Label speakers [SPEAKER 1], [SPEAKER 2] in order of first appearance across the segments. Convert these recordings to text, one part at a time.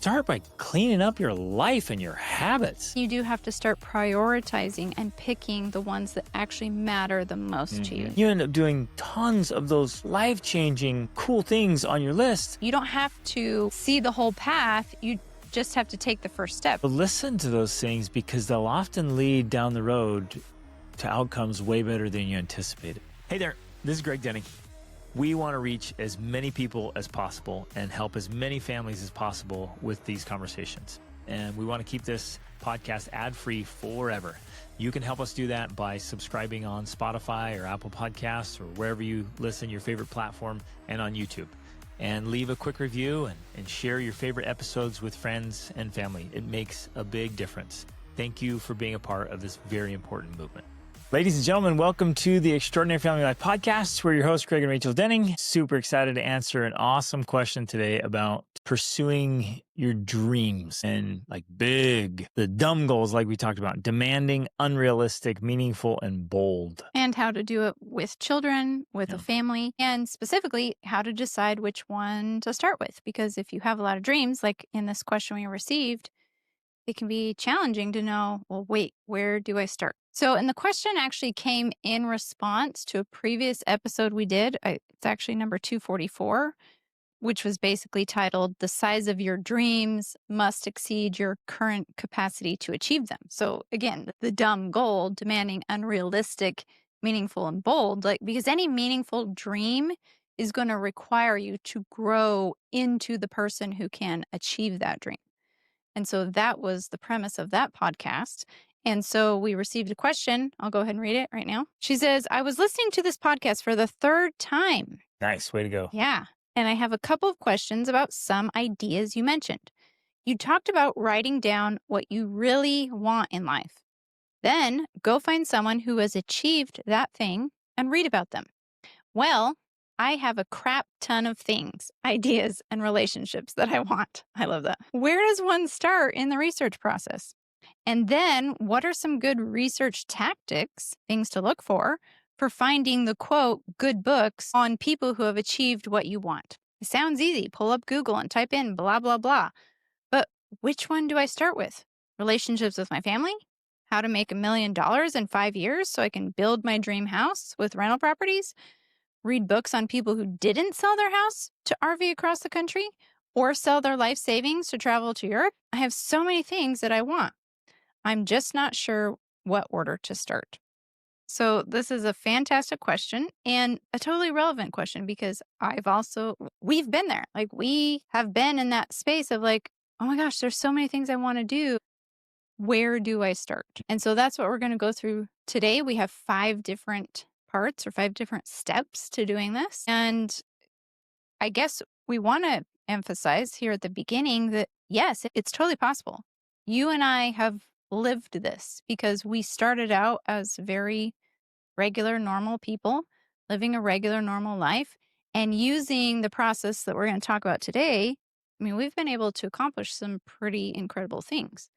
[SPEAKER 1] start by cleaning up your life and your habits.
[SPEAKER 2] You do have to start prioritizing and picking the ones that actually matter the most to you.
[SPEAKER 1] You end up doing tons of those life-changing, cool things on your list.
[SPEAKER 2] You don't have to see the whole path. You just have to take the first step.
[SPEAKER 1] But listen to those things because they'll often lead down the road to outcomes way better than you anticipated. Hey there, this is Greg Denning. We want to reach as many people as possible and help as many families as possible with these conversations. And we want to keep this podcast ad-free forever. You can help us do that by subscribing on Spotify or Apple Podcasts or wherever you listen, your favorite platform, and on YouTube. And leave a quick review and share your favorite episodes with friends and family. It makes a big difference. Thank you for being a part of this very important movement. Ladies and gentlemen, welcome to the Extraordinary Family Life Podcast. We're your hosts, Greg and Rachel Denning. Super excited to answer an awesome question today about pursuing your dreams and the dumb goals like we talked about, demanding, unrealistic, meaningful, and bold.
[SPEAKER 2] And how to do it with children, with a family, and specifically how to decide which one to start with. Because if you have a lot of dreams, like in this question we received, it can be challenging to know, well, wait, where do I start? So, and the question actually came in response to a previous episode we did. It's actually number 244, which was basically titled, "The Size of Your Dreams Must Exceed Your Current Capacity to Achieve Them." So again, the dumb goal, demanding unrealistic, meaningful, and bold, because any meaningful dream is going to require you to grow into the person who can achieve that dream. And so that was the premise of that podcast. And so we received a question. I'll go ahead and read it right now. She says, "I was listening to this podcast for the third time."
[SPEAKER 1] Nice. Way to go.
[SPEAKER 2] Yeah. "And I have a couple of questions about some ideas you mentioned. You talked about writing down what you really want in life. Then go find someone who has achieved that thing and read about them. Well, I have a crap ton of things, ideas, and relationships that I want." I love that. "Where does one start in the research process? And then what are some good research tactics, things to look for finding the quote, good books on people who have achieved what you want? It sounds easy. Pull up Google and type in blah, blah, blah. But which one do I start with? Relationships with my family? How to make $1 million in 5 years so I can build my dream house with rental properties? Read books on people who didn't sell their house to RV across the country or sell their life savings to travel to Europe? I have so many things that I want. I'm just not sure what order to start." So this is a fantastic question and a totally relevant question because we've been there. We have been in that space of oh my gosh, there's so many things I want to do. Where do I start? And so that's what we're going to go through today. We have 5 different parts or 5 different steps to doing this. And I guess we want to emphasize here at the beginning that yes, it's totally possible. You and I have lived this because we started out as very regular, normal people living a regular, normal life and using the process that we're going to talk about today. I mean, we've been able to accomplish some pretty incredible things.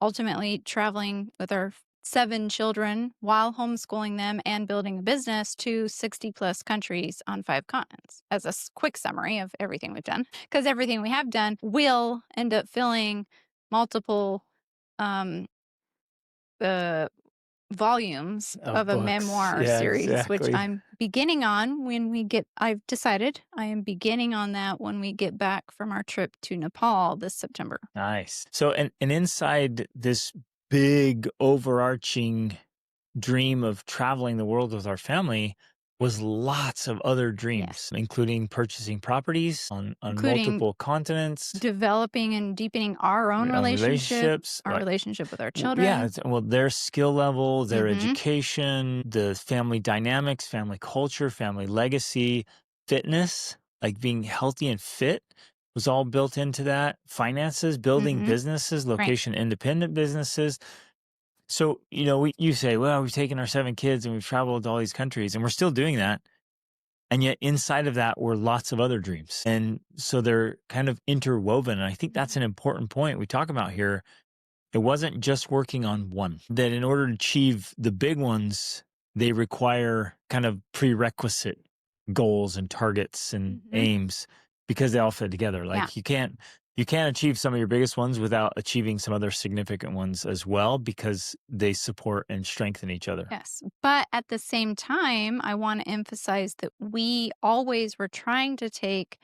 [SPEAKER 2] Ultimately, traveling with our 7 children while homeschooling them and building a business to 60 plus countries on 5 continents as a quick summary of everything we've done, because everything we have done will end up filling multiple volumes of a
[SPEAKER 1] Books.
[SPEAKER 2] memoir
[SPEAKER 1] Yeah,
[SPEAKER 2] series,
[SPEAKER 1] exactly.
[SPEAKER 2] which I'm beginning on I've decided I am beginning on that when we get back from our trip to Nepal this September.
[SPEAKER 1] Nice. So, and inside this big overarching dream of traveling the world with our family was lots of other dreams, including purchasing properties on multiple continents,
[SPEAKER 2] developing and deepening our own relationships, our relationship with our children.
[SPEAKER 1] Yeah, their skill level, their education, the family dynamics, family culture, family legacy, fitness, being healthy and fit was all built into that. Finances, building businesses, location-independent businesses. So, you say, well, we've taken our 7 kids and we've traveled to all these countries and we're still doing that. And yet inside of that were lots of other dreams. And so they're kind of interwoven. And I think that's an important point we talk about here. It wasn't just working on one, that in order to achieve the big ones, they require kind of prerequisite goals and targets and aims because they all fit together. You you can't achieve some of your biggest ones without achieving some other significant ones as well, because they support and strengthen each other.
[SPEAKER 2] Yes. But at the same time, I want to emphasize that we always were trying to take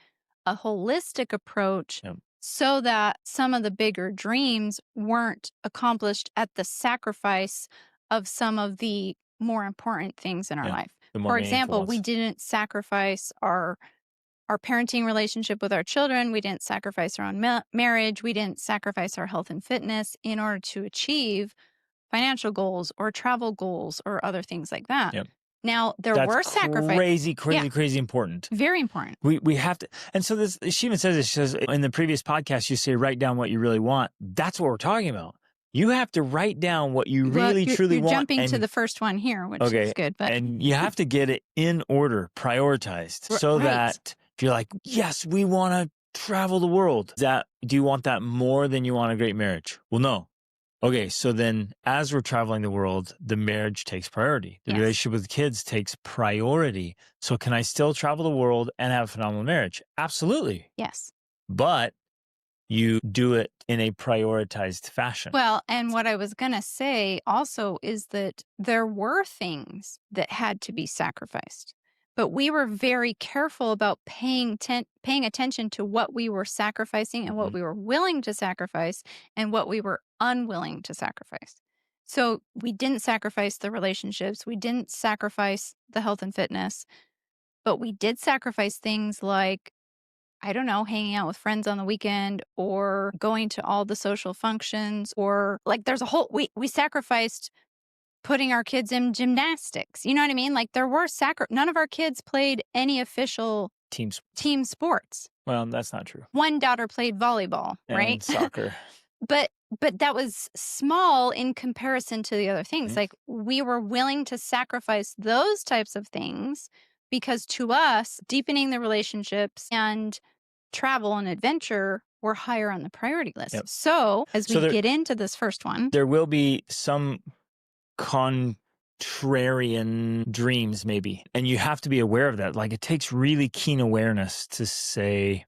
[SPEAKER 2] a holistic approach
[SPEAKER 1] Yep.
[SPEAKER 2] so that some of the bigger dreams weren't accomplished at the sacrifice of some of the more important things in our
[SPEAKER 1] Yeah,
[SPEAKER 2] life.
[SPEAKER 1] the more
[SPEAKER 2] For
[SPEAKER 1] meaningful
[SPEAKER 2] example, we
[SPEAKER 1] ones.
[SPEAKER 2] didn't sacrifice our parenting relationship with our children. We didn't sacrifice our own marriage. We didn't sacrifice our health and fitness in order to achieve financial goals or travel goals or other things like that.
[SPEAKER 1] Yep.
[SPEAKER 2] Now, there
[SPEAKER 1] That's
[SPEAKER 2] were sacrifices.
[SPEAKER 1] crazy important.
[SPEAKER 2] Very important.
[SPEAKER 1] We have to, and so this, she even says this, she says, in the previous podcast, you say, write down what you really want. That's what we're talking about. You have to write down what you really, truly
[SPEAKER 2] you're
[SPEAKER 1] want.
[SPEAKER 2] Jumping to the first one here, which is good. But
[SPEAKER 1] and you have to get it in order, prioritized, so that you're like, yes, we want to travel the world. Do you want that more than you want a great marriage? Well, no. Okay, so then as we're traveling the world, the marriage takes priority. The relationship with kids takes priority. So can I still travel the world and have a phenomenal marriage? Absolutely.
[SPEAKER 2] Yes.
[SPEAKER 1] But you do it in a prioritized fashion.
[SPEAKER 2] Well, and what I was going to say also is that there were things that had to be sacrificed, but we were very careful about paying attention to what we were sacrificing and what we were willing to sacrifice and what we were unwilling to sacrifice. So we didn't sacrifice the relationships. We didn't sacrifice the health and fitness, but we did sacrifice things like, I don't know, hanging out with friends on the weekend or going to all the social functions, or like there's a whole, we sacrificed putting our kids in gymnastics. You know what I mean? Like there were none of our kids played any official team sports.
[SPEAKER 1] Well, that's not true.
[SPEAKER 2] One daughter played volleyball,
[SPEAKER 1] and
[SPEAKER 2] right?
[SPEAKER 1] Soccer.
[SPEAKER 2] But that was small in comparison to the other things. Like we were willing to sacrifice those types of things because to us, deepening the relationships and travel and adventure were higher on the priority list.
[SPEAKER 1] Yep.
[SPEAKER 2] So as we get into this first one,
[SPEAKER 1] there will be some contrarian dreams maybe. And you have to be aware of that. Like it takes really keen awareness to say,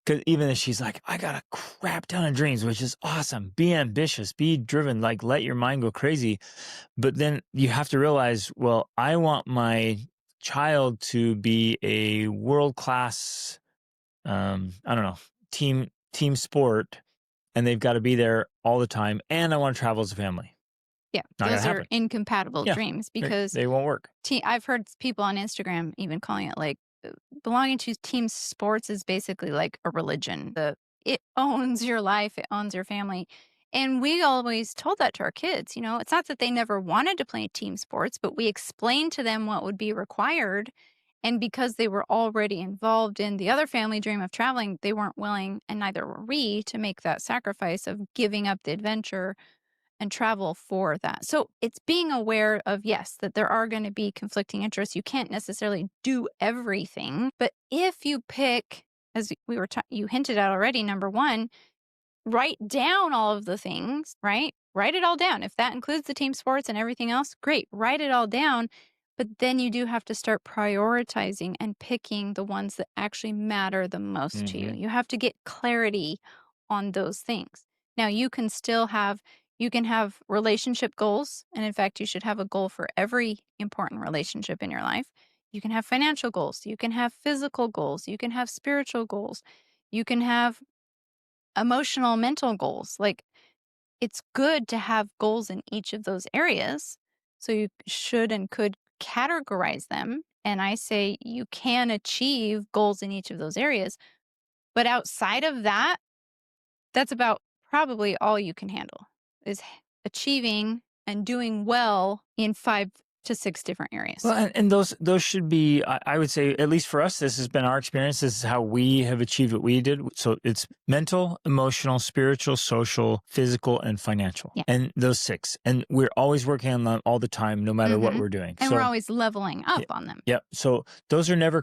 [SPEAKER 1] because even if she's like, I got a crap ton of dreams, which is awesome. Be ambitious, be driven, like let your mind go crazy. But then you have to realize, well, I want my child to be a world-class, I don't know, team sport, and they've got to be there all the time. And I want to travel as a family.
[SPEAKER 2] Yeah,
[SPEAKER 1] Not
[SPEAKER 2] those are incompatible dreams because
[SPEAKER 1] they won't work.
[SPEAKER 2] I've heard people on Instagram even calling it like belonging to team sports is basically like a religion. It owns your life, it owns your family. And we always told that to our kids. You know, it's not that they never wanted to play team sports, but we explained to them what would be required. And because they were already involved in the other family dream of traveling, they weren't willing, and neither were we, to make that sacrifice of giving up the adventure and travel for that. So it's being aware of, yes, that there are going to be conflicting interests. You can't necessarily do everything. But if you pick, as you hinted at already, number one, write down all of the things, right? Write it all down. If that includes the team sports and everything else, great. Write it all down. But then you do have to start prioritizing and picking the ones that actually matter the most to you. You have to get clarity on those things. Now, you can have relationship goals. And in fact, you should have a goal for every important relationship in your life. You can have financial goals. You can have physical goals. You can have spiritual goals. You can have emotional, mental goals. Like it's good to have goals in each of those areas. So you should and could categorize them. And I say you can achieve goals in each of those areas. But outside of that, that's about probably all you can handle is achieving and doing well in 5 to 6 different areas.
[SPEAKER 1] Well, and those should be, I would say, at least for us, this has been our experience. This is how we have achieved what we did. So it's mental, emotional, spiritual, social, physical, and financial.
[SPEAKER 2] Yeah.
[SPEAKER 1] And those 6. And we're always working on them all the time, no matter what we're doing.
[SPEAKER 2] And we're always leveling up on them.
[SPEAKER 1] Yeah. So those are never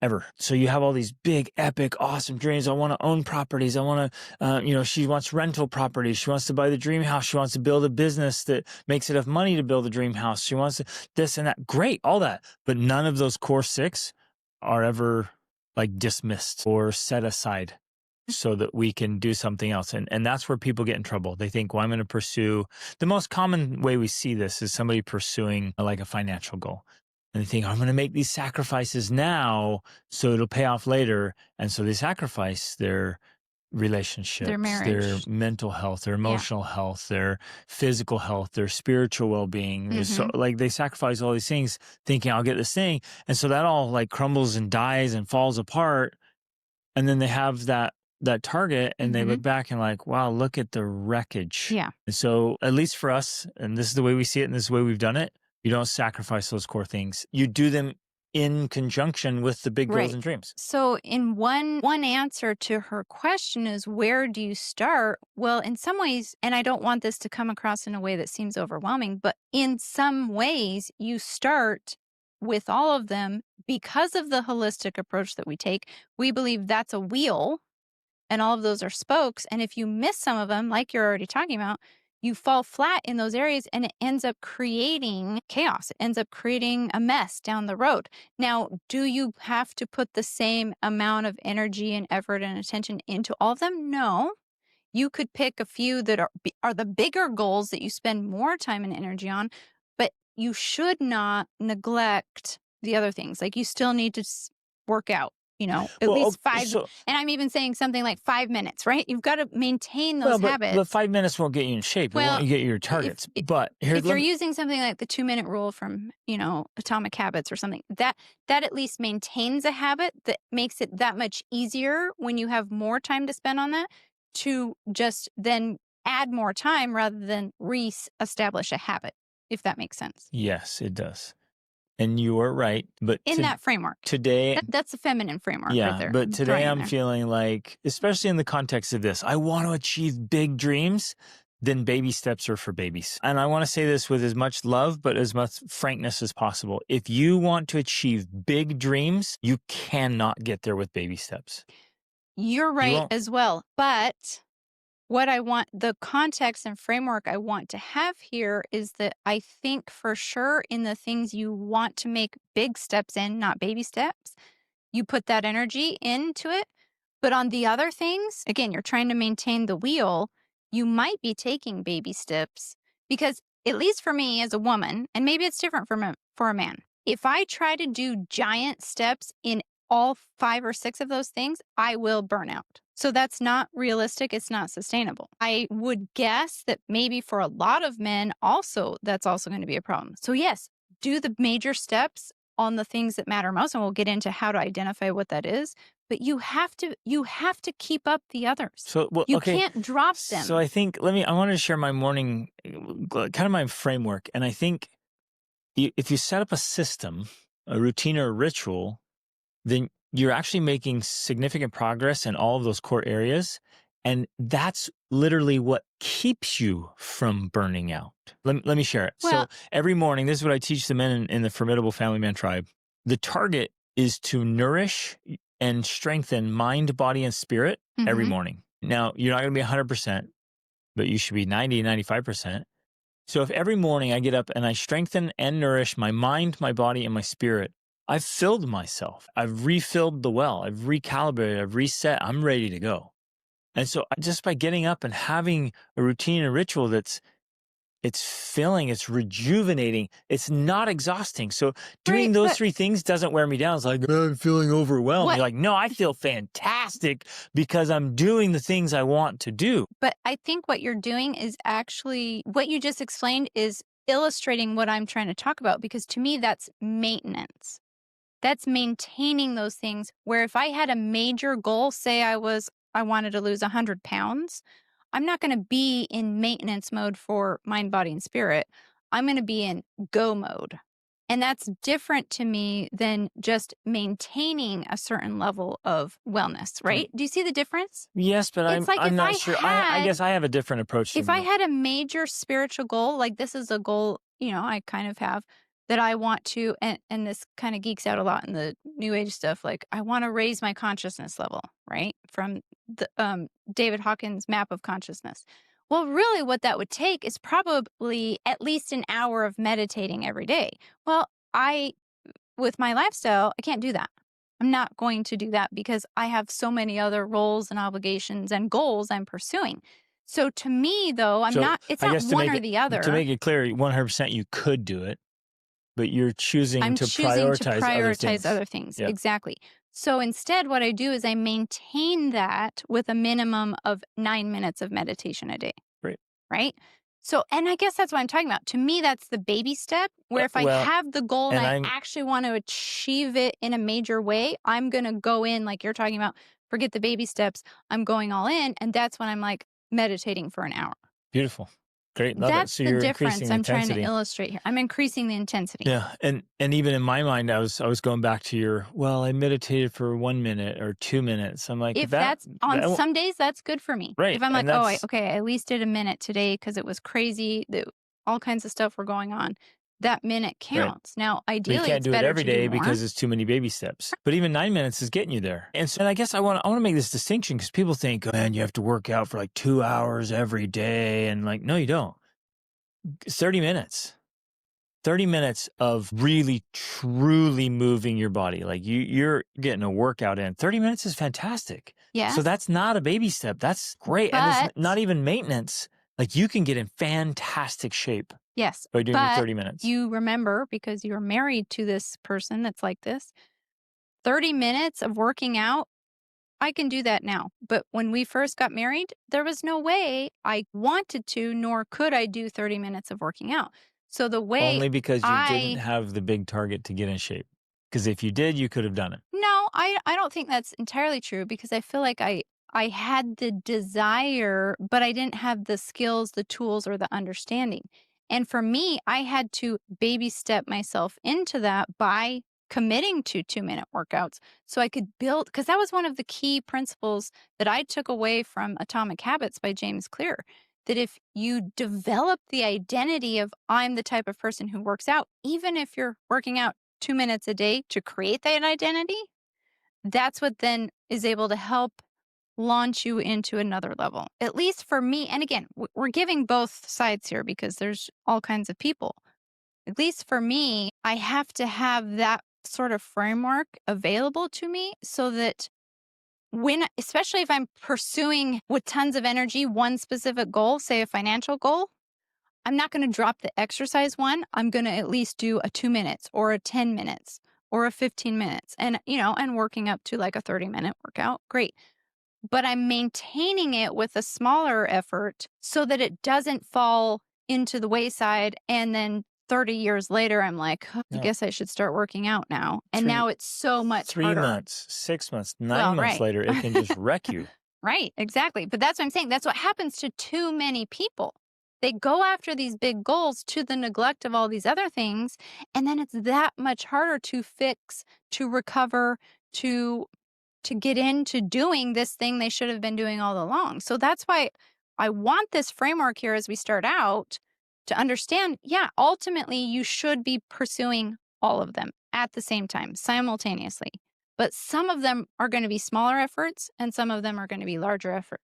[SPEAKER 1] ever. So you have all these big, epic, awesome dreams. I want to own properties. I want to, she wants rental properties. She wants to buy the dream house. She wants to build a business that makes enough money to build a dream house. She wants this and that. Great, all that. But none of those core 6 are ever like dismissed or set aside. so that we can do something else. And that's where people get in trouble. They think, well, I'm going to pursue the most common way we see this is somebody pursuing like a financial goal. And they think, I'm going to make these sacrifices now so it'll pay off later. And so they sacrifice their relationships, their
[SPEAKER 2] marriage,
[SPEAKER 1] mental health, their emotional health, their physical health, their spiritual well-being. So like they sacrifice all these things thinking I'll get this thing. And so that all like crumbles and dies and falls apart. And then they have that target and they look back and like, wow, look at the wreckage.
[SPEAKER 2] Yeah.
[SPEAKER 1] And so at least for us, and this is the way we see it and this is the way we've done it, you don't sacrifice those core things. You do them in conjunction with the big goals and dreams.
[SPEAKER 2] So in one answer to her question is, where do you start? Well, in some ways, and I don't want this to come across in a way that seems overwhelming, but in some ways you start with all of them because of the holistic approach that we take. We believe that's a wheel and all of those are spokes. And if you miss some of them, like you're already talking about, you fall flat in those areas and it ends up creating chaos. It ends up creating a mess down the road. Now, do you have to put the same amount of energy and effort and attention into all of them? No. You could pick a few that are the bigger goals that you spend more time and energy on, but you should not neglect the other things. Like you still need to work out. At least 5. And I'm even saying something like 5 minutes, right? You've got to maintain those habits.
[SPEAKER 1] But 5 minutes won't get you in shape. It won't get you your targets. But
[SPEAKER 2] if you're using something like the 2-minute rule from, Atomic Habits or something, that at least maintains a habit that makes it that much easier when you have more time to spend on that to just then add more time rather than re-establish a habit, if that makes sense.
[SPEAKER 1] Yes, it does. And you are right. But
[SPEAKER 2] in that framework.
[SPEAKER 1] Today.
[SPEAKER 2] That's a feminine framework right there.
[SPEAKER 1] But today I'm feeling like, especially in the context of this, I want to achieve big dreams, then baby steps are for babies. And I want to say this with as much love, but as much frankness as possible. If you want to achieve big dreams, you cannot get there with baby steps.
[SPEAKER 2] You're right as well. But what I want, the context and framework I want to have here is that I think for sure in the things you want to make big steps in, not baby steps, you put that energy into it. But on the other things, again, you're trying to maintain the wheel. You might be taking baby steps because, at least for me as a woman, and maybe it's different for a man, if I try to do giant steps in all 5 or 6 of those things, I will burn out. So that's not realistic. It's not sustainable. I would guess that maybe for a lot of men also, that's also going to be a problem. So yes, do the major steps on the things that matter most. And we'll get into how to identify what that is. But you have to keep up the others. So you can't drop them.
[SPEAKER 1] So I think, I wanted to share my morning, kind of my framework. And I think if you set up a system, a routine or a ritual, then you're actually making significant progress in all of those core areas. And that's literally what keeps you from burning out. Let me share it. So every morning, this is what I teach the men in the Formidable Family Man Tribe. The target is to nourish and strengthen mind, body, and spirit every morning. Now, you're not going to be 100%, but you should be 90, 95%. So if every morning I get up and I strengthen and nourish my mind, my body, and my spirit, I've filled myself. I've refilled the well. I've recalibrated. I've reset. I'm ready to go. And so just by getting up and having a routine and ritual it's filling, it's rejuvenating, it's not exhausting. So doing those 3 things doesn't wear me down. It's like, I'm feeling overwhelmed. You're like, no, I feel fantastic because I'm doing the things I want to do.
[SPEAKER 2] But I think what you're doing is actually, what you just explained is illustrating what I'm trying to talk about, because to me, that's maintenance. That's maintaining those things where if I had a major goal, say I wanted to lose 100 pounds, I'm not going to be in maintenance mode for mind, body, and spirit. I'm going to be in go mode. And that's different to me than just maintaining a certain level of wellness, right? Do you see the difference?
[SPEAKER 1] Yes, but I'm not sure. I guess I have a different approach.
[SPEAKER 2] If I had a major spiritual goal, like this is a goal, I kind of have, that I want to, and this kind of geeks out a lot in the new age stuff, like I want to raise my consciousness level, right? From the David Hawkins' map of consciousness. Well, really what that would take is probably at least an hour of meditating every day. Well, with my lifestyle, I can't do that. I'm not going to do that because I have so many other roles and obligations and goals I'm pursuing. So to me, though,
[SPEAKER 1] So
[SPEAKER 2] it's
[SPEAKER 1] I
[SPEAKER 2] not
[SPEAKER 1] guess
[SPEAKER 2] one or the other.
[SPEAKER 1] to make it clear, 100% you could do it, but you're choosing
[SPEAKER 2] I'm
[SPEAKER 1] to
[SPEAKER 2] choosing to
[SPEAKER 1] prioritize other
[SPEAKER 2] prioritize
[SPEAKER 1] things.
[SPEAKER 2] other things.
[SPEAKER 1] Yep.
[SPEAKER 2] Exactly. So instead, what I do is I maintain that with a minimum of 9 minutes of meditation a day.
[SPEAKER 1] Great.
[SPEAKER 2] Right. So, and I guess that's what I'm talking about. To me, that's the baby step where if I
[SPEAKER 1] Well,
[SPEAKER 2] have the goal and
[SPEAKER 1] and
[SPEAKER 2] I
[SPEAKER 1] I'm
[SPEAKER 2] actually want to achieve it in a major way, I'm going to go in like you're talking about, forget the baby steps. I'm going all in. And that's when I'm like meditating for an hour.
[SPEAKER 1] beautiful. Great. Love it.
[SPEAKER 2] That's
[SPEAKER 1] So
[SPEAKER 2] the
[SPEAKER 1] you're
[SPEAKER 2] difference
[SPEAKER 1] increasing the
[SPEAKER 2] I'm trying to
[SPEAKER 1] intensity.
[SPEAKER 2] illustrate here. I'm increasing the intensity.
[SPEAKER 1] Yeah. And even in my mind, I was going back to your, well, I meditated for 1 minute or 2 minutes. I'm like,
[SPEAKER 2] If that's on
[SPEAKER 1] that won't,
[SPEAKER 2] some days, that's good for me.
[SPEAKER 1] right.
[SPEAKER 2] If I'm like,
[SPEAKER 1] And
[SPEAKER 2] oh,
[SPEAKER 1] that's
[SPEAKER 2] okay, I at least did a minute today because it was crazy, all kinds of stuff were going on. That minute
[SPEAKER 1] right.
[SPEAKER 2] counts. Now,
[SPEAKER 1] But you
[SPEAKER 2] ideally,
[SPEAKER 1] can't
[SPEAKER 2] it's
[SPEAKER 1] do it
[SPEAKER 2] better
[SPEAKER 1] every
[SPEAKER 2] to do
[SPEAKER 1] day
[SPEAKER 2] more.
[SPEAKER 1] because it's too many baby steps. But even 9 minutes is getting you there. And so, and I guess I want to make this distinction because people think, oh, man, you have to work out for like 2 hours every day. And like, no, you don't. 30 minutes. 30 minutes of really, truly moving your body. Like you're getting a workout in. 30 minutes is fantastic.
[SPEAKER 2] Yes.
[SPEAKER 1] So that's not a baby step. That's great. And it's not
[SPEAKER 2] But
[SPEAKER 1] even maintenance. Like you can get in fantastic shape
[SPEAKER 2] yes,
[SPEAKER 1] by doing your
[SPEAKER 2] but
[SPEAKER 1] 30 minutes.
[SPEAKER 2] you remember because you're married to this person that's like this, 30 minutes of working out, I can do that now. But when we first got married, there was no way I wanted to, nor could I do 30 minutes of working out. So the way
[SPEAKER 1] Only because you didn't have the big target to get in shape. Because if you did, you could have done it.
[SPEAKER 2] No, I don't think that's entirely true because I feel like I had the desire, but I didn't have the skills, the tools, or the understanding. And for me, I had to baby step myself into that by committing to 2 minute workouts so I could build, because that was one of the key principles that I took away from Atomic Habits by James Clear. That if you develop the identity of I'm the type of person who works out, even if you're working out 2 minutes a day to create that identity, that's what then is able to help launch you into another level. At least for me, and again, we're giving both sides here because there's all kinds of people. At least for me, I have to have that sort of framework available to me so that especially if I'm pursuing with tons of energy one specific goal, say a financial goal, I'm not going to drop the exercise one. I'm going to at least do a 2 minutes or a 10 minutes or a 15 minutes and, and working up to like a 30-minute workout. Great. But I'm maintaining it with a smaller effort so that it doesn't fall into the wayside. And then 30 years later, I'm like, I
[SPEAKER 1] No.
[SPEAKER 2] guess I should start working out now. And now it's so much
[SPEAKER 1] 3
[SPEAKER 2] harder.
[SPEAKER 1] months, 6 months, 9 months
[SPEAKER 2] right.
[SPEAKER 1] later, it can just wreck you.
[SPEAKER 2] Right, exactly. But that's what I'm saying. That's what happens to too many people. They go after these big goals to the neglect of all these other things. And then it's that much harder to fix, to recover, to get into doing this thing they should have been doing all along. So that's why I want this framework here as we start out to understand, yeah, ultimately you should be pursuing all of them at the same time, simultaneously. But some of them are going to be smaller efforts and some of them are going to be larger efforts,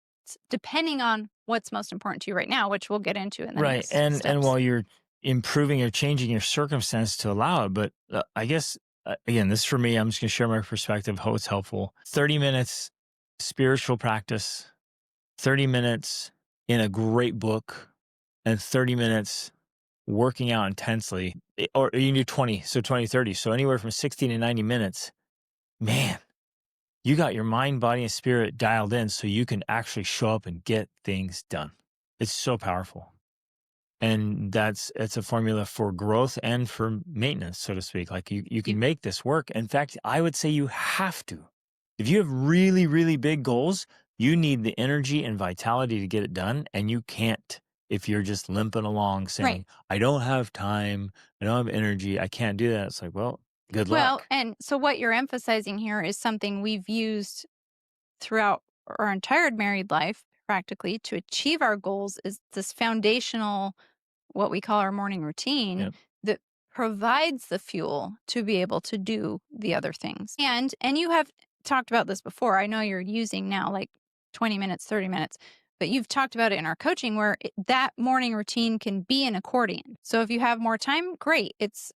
[SPEAKER 2] depending on what's most important to you right now, which we'll get into in the
[SPEAKER 1] Right.
[SPEAKER 2] next
[SPEAKER 1] And
[SPEAKER 2] steps.
[SPEAKER 1] while you're improving or changing your circumstance to allow it, but I guess again, this is for me. I'm just going to share my perspective, how it's helpful. 30 minutes spiritual practice, 30 minutes in a great book, and 30 minutes working out intensely, or you can do 20, so 20, 30. So anywhere from 60 to 90 minutes, man, you got your mind, body, and spirit dialed in so you can actually show up and get things done. It's so powerful. And it's a formula for growth and for maintenance, so to speak. Like you can make this work. In fact, I would say you have to. If you have really, really big goals, you need the energy and vitality to get it done. And you can't if you're just limping along saying, I don't have time, I don't have energy, I can't do that. It's like, well, good luck.
[SPEAKER 2] Well, and so what you're emphasizing here is something we've used throughout our entire married life, practically, to achieve our goals is this foundational, what we call our morning routine, that provides the fuel to be able to do the other things. And you have talked about this before. I know you're using now like 20 minutes, 30 minutes, but you've talked about it in our coaching where that morning routine can be an accordion. So if you have more time, great.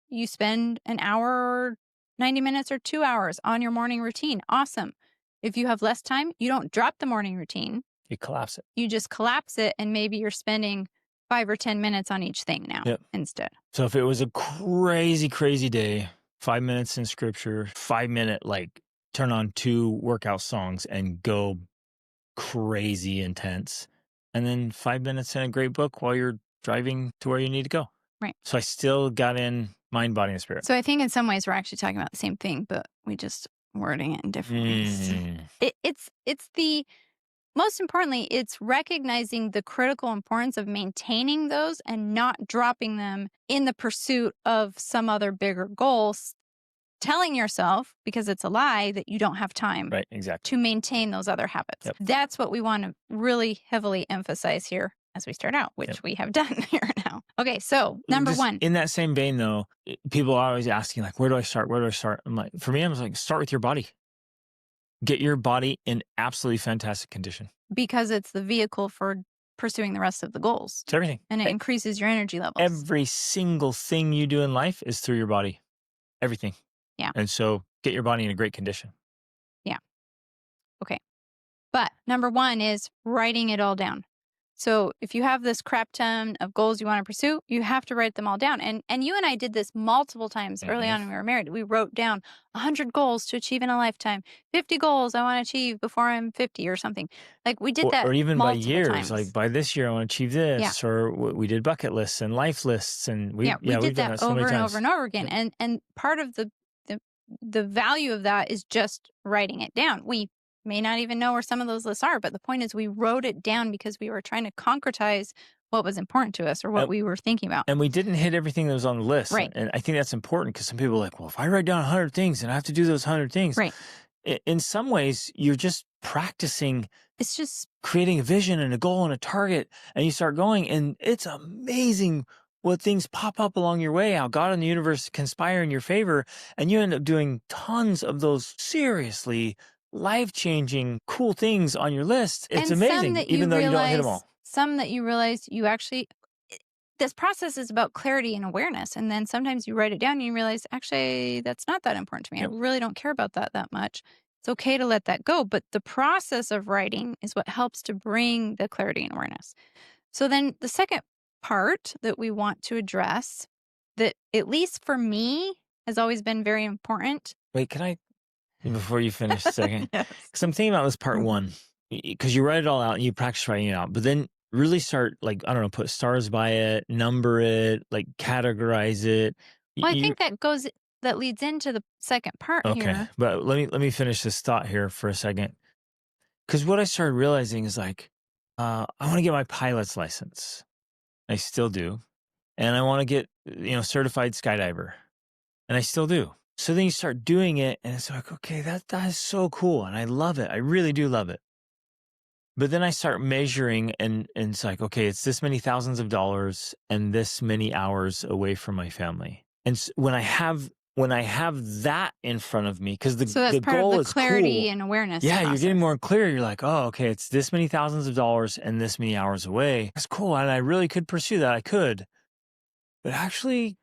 [SPEAKER 2] You spend an hour or 90 minutes or 2 hours on your morning routine. Awesome. If you have less time, you don't drop the morning routine.
[SPEAKER 1] You collapse it.
[SPEAKER 2] You just collapse it, and maybe you're spending 5 or 10 minutes on each thing now instead.
[SPEAKER 1] So if it was a crazy, crazy day, 5 minutes in scripture, 5-minute, turn on 2 workout songs and go crazy intense, and then 5 minutes in a great book while you're driving to where you need to go.
[SPEAKER 2] Right.
[SPEAKER 1] So I still got in mind, body, and spirit.
[SPEAKER 2] So I think in some ways we're actually talking about the same thing, but we just wording it in different ways. It's the most importantly, it's recognizing the critical importance of maintaining those and not dropping them in the pursuit of some other bigger goals, telling yourself, because it's a lie, that you don't have time
[SPEAKER 1] Right, exactly.
[SPEAKER 2] to maintain those other habits.
[SPEAKER 1] Yep.
[SPEAKER 2] That's what we want to really heavily emphasize here as we start out, which we have done here now. Okay, so number one.
[SPEAKER 1] In that same vein, though, people are always asking, where do I start? Where do I start? I'm like, for me, I'm like, start with your body. Get your body in absolutely fantastic condition.
[SPEAKER 2] Because it's the vehicle for pursuing the rest of the goals.
[SPEAKER 1] It's everything.
[SPEAKER 2] And it increases your energy levels.
[SPEAKER 1] Every single thing you do in life is through your body. Everything.
[SPEAKER 2] Yeah.
[SPEAKER 1] And so get your body in a great condition.
[SPEAKER 2] Yeah. Okay. But number one is writing it all down. So if you have this crap ton of goals you want to pursue, you have to write them all down. And you and I did this multiple times early on when we were married. We wrote down 100 goals to achieve in a lifetime, 50 goals I want to achieve before I'm 50 or something. We did that
[SPEAKER 1] or even by years,
[SPEAKER 2] times.
[SPEAKER 1] By this year I want to achieve this. Or we did bucket lists and life lists, and we
[SPEAKER 2] did that over and over and over again. And part of the value of that is just writing it down. We may not even know where some of those lists are, but the point is we wrote it down because we were trying to concretize what was important to us or what we were thinking about.
[SPEAKER 1] And we didn't hit everything that was on the list.
[SPEAKER 2] Right.
[SPEAKER 1] And I think that's important because some people are like, well, if I write down 100 things and I have to do those 100 things.
[SPEAKER 2] Right.
[SPEAKER 1] In some ways, you're just practicing.
[SPEAKER 2] It's just
[SPEAKER 1] creating a vision and a goal and a target, and you start going, and it's amazing what things pop up along your way, how God and the universe conspire in your favor, and you end up doing tons of those seriously life-changing, cool things on your list. It's amazing, even though you don't hit them all.
[SPEAKER 2] Some that you realize you actually, this process is about clarity and awareness. And then sometimes you write it down and you realize, actually, that's not that important to me.
[SPEAKER 1] Yep.
[SPEAKER 2] I really don't care about that much. It's okay to let that go. But the process of writing is what helps to bring the clarity and awareness. So then the second part that we want to address that, at least for me, has always been very important.
[SPEAKER 1] Wait, can I, before you finish a second?
[SPEAKER 2] Yes.
[SPEAKER 1] Because I'm thinking about this part one, because you write it all out and you practice writing it out, but then really start, put stars by it, number it, categorize it.
[SPEAKER 2] Well, I think that leads into the second part here.
[SPEAKER 1] Okay, but let me finish this thought here for a second. Because what I started realizing is I want to get my pilot's license. I still do. And I want to get, certified skydiver. And I still do. So then you start doing it and it's like, okay, that is so cool. And I love it. I really do love it. But then I start measuring and it's like, okay, it's this many thousands of dollars and this many hours away from my family. And when I have that in front of me, because the
[SPEAKER 2] part
[SPEAKER 1] goal
[SPEAKER 2] of the
[SPEAKER 1] is
[SPEAKER 2] clarity
[SPEAKER 1] cool.
[SPEAKER 2] and awareness.
[SPEAKER 1] Yeah,
[SPEAKER 2] process.
[SPEAKER 1] You're getting more clear. You're like, oh, okay, it's this many thousands of dollars and this many hours away. That's cool. And I really could pursue that. I could. But actually,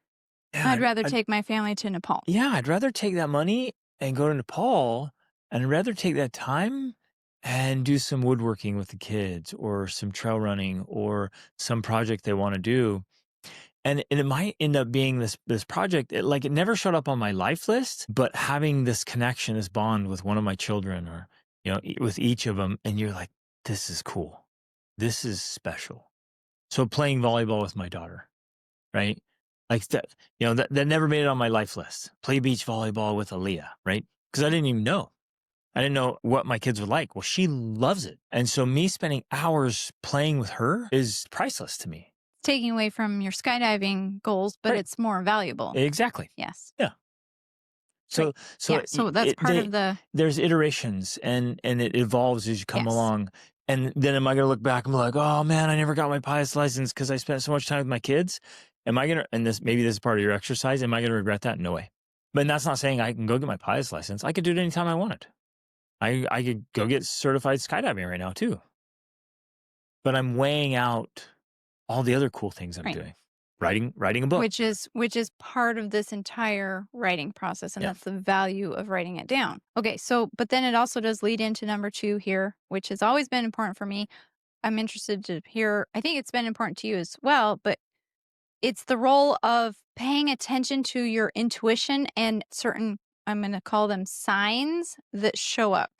[SPEAKER 2] I'd rather take my family to Nepal.
[SPEAKER 1] Yeah, I'd rather take that money and go to Nepal, and I'd rather take that time and do some woodworking with the kids or some trail running or some project they want to do. And it might end up being this project, it never showed up on my life list, but having this connection, this bond with one of my children or, with each of them. And you're like, this is cool. This is special. So playing volleyball with my daughter, right? That never made it on my life list. Play beach volleyball with Aaliyah, right? Because I didn't even know. I didn't know what my kids would like. Well, she loves it. And so me spending hours playing with her is priceless to me.
[SPEAKER 2] Taking away from your skydiving goals, but it's more valuable.
[SPEAKER 1] Exactly.
[SPEAKER 2] Yes.
[SPEAKER 1] Yeah. So
[SPEAKER 2] that's part of the.
[SPEAKER 1] There's iterations and it evolves as you come along. And then am I going to look back and be like, oh man, I never got my pilot's license because I spent so much time with my kids? Am I going to, and maybe this is part of your exercise, am I going to regret that? No way. But that's not saying I can go get my pilot's license. I could do it anytime I wanted. I could go get certified skydiving right now too. But I'm weighing out all the other cool things I'm doing. writing a book.
[SPEAKER 2] Which is part of this entire writing process, and
[SPEAKER 1] Yeah.
[SPEAKER 2] that's the value of writing it down. Okay, so but then it also does lead into number 2 here, which has always been important for me. I'm interested to hear, I think it's been important to you as well, but it's the role of paying attention to your intuition and certain, I'm going to call them signs that show up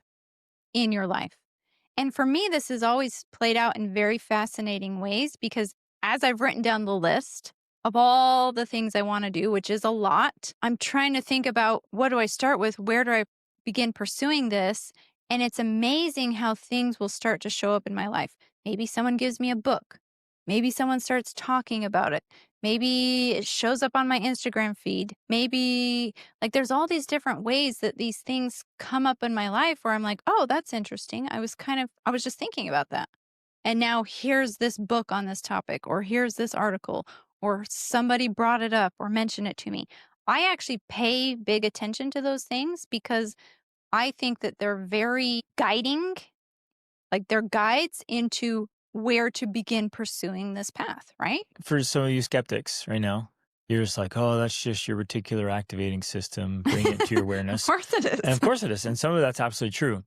[SPEAKER 2] in your life. And for me, this has always played out in very fascinating ways because as I've written down the list of all the things I want to do, which is a lot, I'm trying to think about what do I start with? Where do I begin pursuing this? And it's amazing how things will start to show up in my life. Maybe someone gives me a book. Maybe someone starts talking about it. Maybe it shows up on my Instagram feed. Maybe like there's all these different ways that these things come up in my life where I'm like, oh, that's interesting. I was just thinking about that. And now here's this book on this topic, or here's this article, or somebody brought it up or mentioned it to me. I actually pay big attention to those things because I think that they're very guiding, like they're guides into where to begin pursuing this path, right?
[SPEAKER 1] For some of you skeptics right now, you're just like, oh, that's just your reticular activating system. Bring it to your
[SPEAKER 2] Of
[SPEAKER 1] awareness.
[SPEAKER 2] course it is.
[SPEAKER 1] And of course it is. And some of that's absolutely true.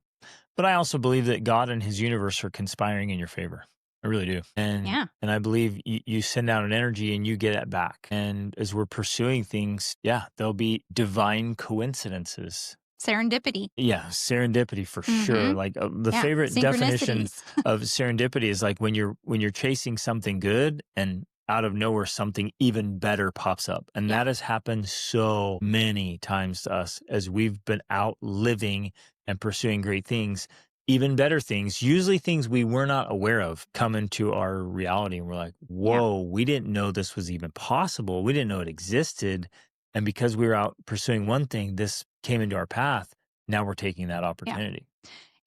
[SPEAKER 1] But I also believe that God and his universe are conspiring in your favor. I really do.
[SPEAKER 2] Yeah.
[SPEAKER 1] And I believe you send out an energy and you get it back. And as we're pursuing things, yeah, there'll be divine coincidences.
[SPEAKER 2] Serendipity.
[SPEAKER 1] Yeah, serendipity for sure. Like the
[SPEAKER 2] Yeah,
[SPEAKER 1] favorite definition
[SPEAKER 2] synchronicities.
[SPEAKER 1] of serendipity is like when you're chasing something good and out of nowhere something even better pops up. And
[SPEAKER 2] Yeah.
[SPEAKER 1] that has happened so many times to us as we've been out living and pursuing great things. Even better things, usually things we were not aware of, come into our reality. And we're like,
[SPEAKER 2] Yeah.
[SPEAKER 1] whoa, we didn't know this was even possible. We didn't know it existed. And because we were out pursuing one thing, this came into our path. Now we're taking that opportunity.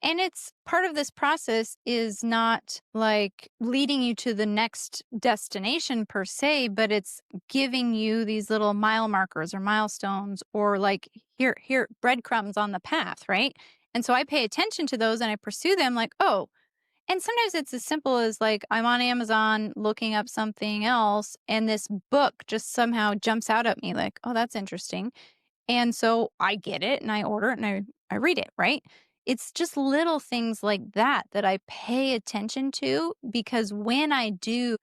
[SPEAKER 2] And it's part of this process is not like leading you to the next destination per se, but it's giving you these little mile markers or milestones or like here breadcrumbs on the path, right? And so I pay attention to those and I pursue them like, oh, and sometimes it's as simple as like I'm on Amazon looking up something else and this book just somehow jumps out at me like, oh, that's interesting. And so I get it and I order it and I read it, right? It's just little things like that that I pay attention to because when I do,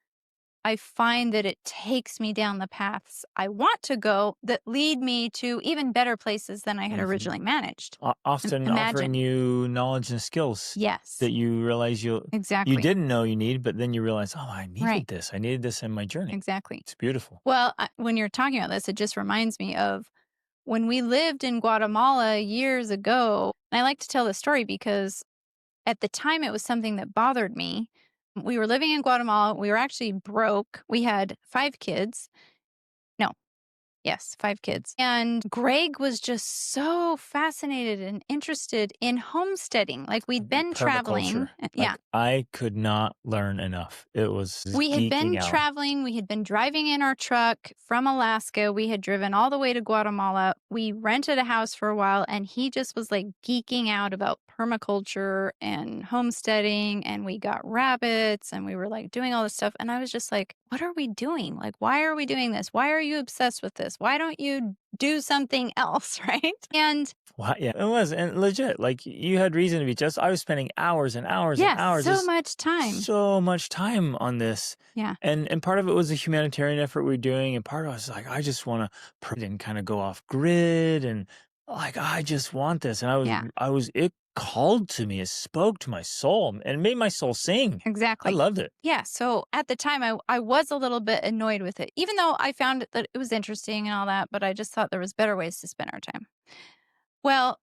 [SPEAKER 2] I find that it takes me down the paths I want to go that lead me to even better places than I had originally managed.
[SPEAKER 1] Often
[SPEAKER 2] Imagine.
[SPEAKER 1] offering you knowledge and skills
[SPEAKER 2] Yes,
[SPEAKER 1] that you realize you
[SPEAKER 2] exactly.
[SPEAKER 1] didn't know you need, but then you realize, oh, I needed
[SPEAKER 2] Right.
[SPEAKER 1] this. I needed this in my journey.
[SPEAKER 2] Exactly.
[SPEAKER 1] It's beautiful.
[SPEAKER 2] Well, when you're talking about this, it just reminds me of when we lived in Guatemala years ago. And I like to tell this story because at the time it was something that bothered me. We were living in Guatemala. We were actually broke. We had 5 kids. No, yes, 5 kids. And Greg was just so fascinated and interested in homesteading. Like we'd been traveling.
[SPEAKER 1] Permaculture.
[SPEAKER 2] Yeah.
[SPEAKER 1] Like, I could not learn enough. It was
[SPEAKER 2] We had been
[SPEAKER 1] geeking out.
[SPEAKER 2] traveling. We had been driving in our truck from Alaska. We had driven all the way to Guatemala. We rented a house for a while, and he just was like geeking out about permaculture and homesteading. And we got rabbits and we were like doing all this stuff. And I was just like, what are we doing? Like, why are we doing this? Why are you obsessed with this? Why don't you do something else? Right. And
[SPEAKER 1] Wow, yeah, it was. And legit, like you had reason to be just, I was spending hours and hours and
[SPEAKER 2] yes,
[SPEAKER 1] hours.
[SPEAKER 2] so
[SPEAKER 1] just
[SPEAKER 2] much time.
[SPEAKER 1] So much time on this.
[SPEAKER 2] Yeah.
[SPEAKER 1] And part of it was a humanitarian effort we were doing. And part of it was like, I just want to and kind of go off grid. And like, I just want this. And
[SPEAKER 2] Yeah.
[SPEAKER 1] it called to me. It spoke to my soul and made my soul sing.
[SPEAKER 2] Exactly.
[SPEAKER 1] I loved it.
[SPEAKER 2] Yeah. So at the time, I was a little bit annoyed with it, even though I found that it was interesting and all that, but I just thought there was better ways to spend our time. Well,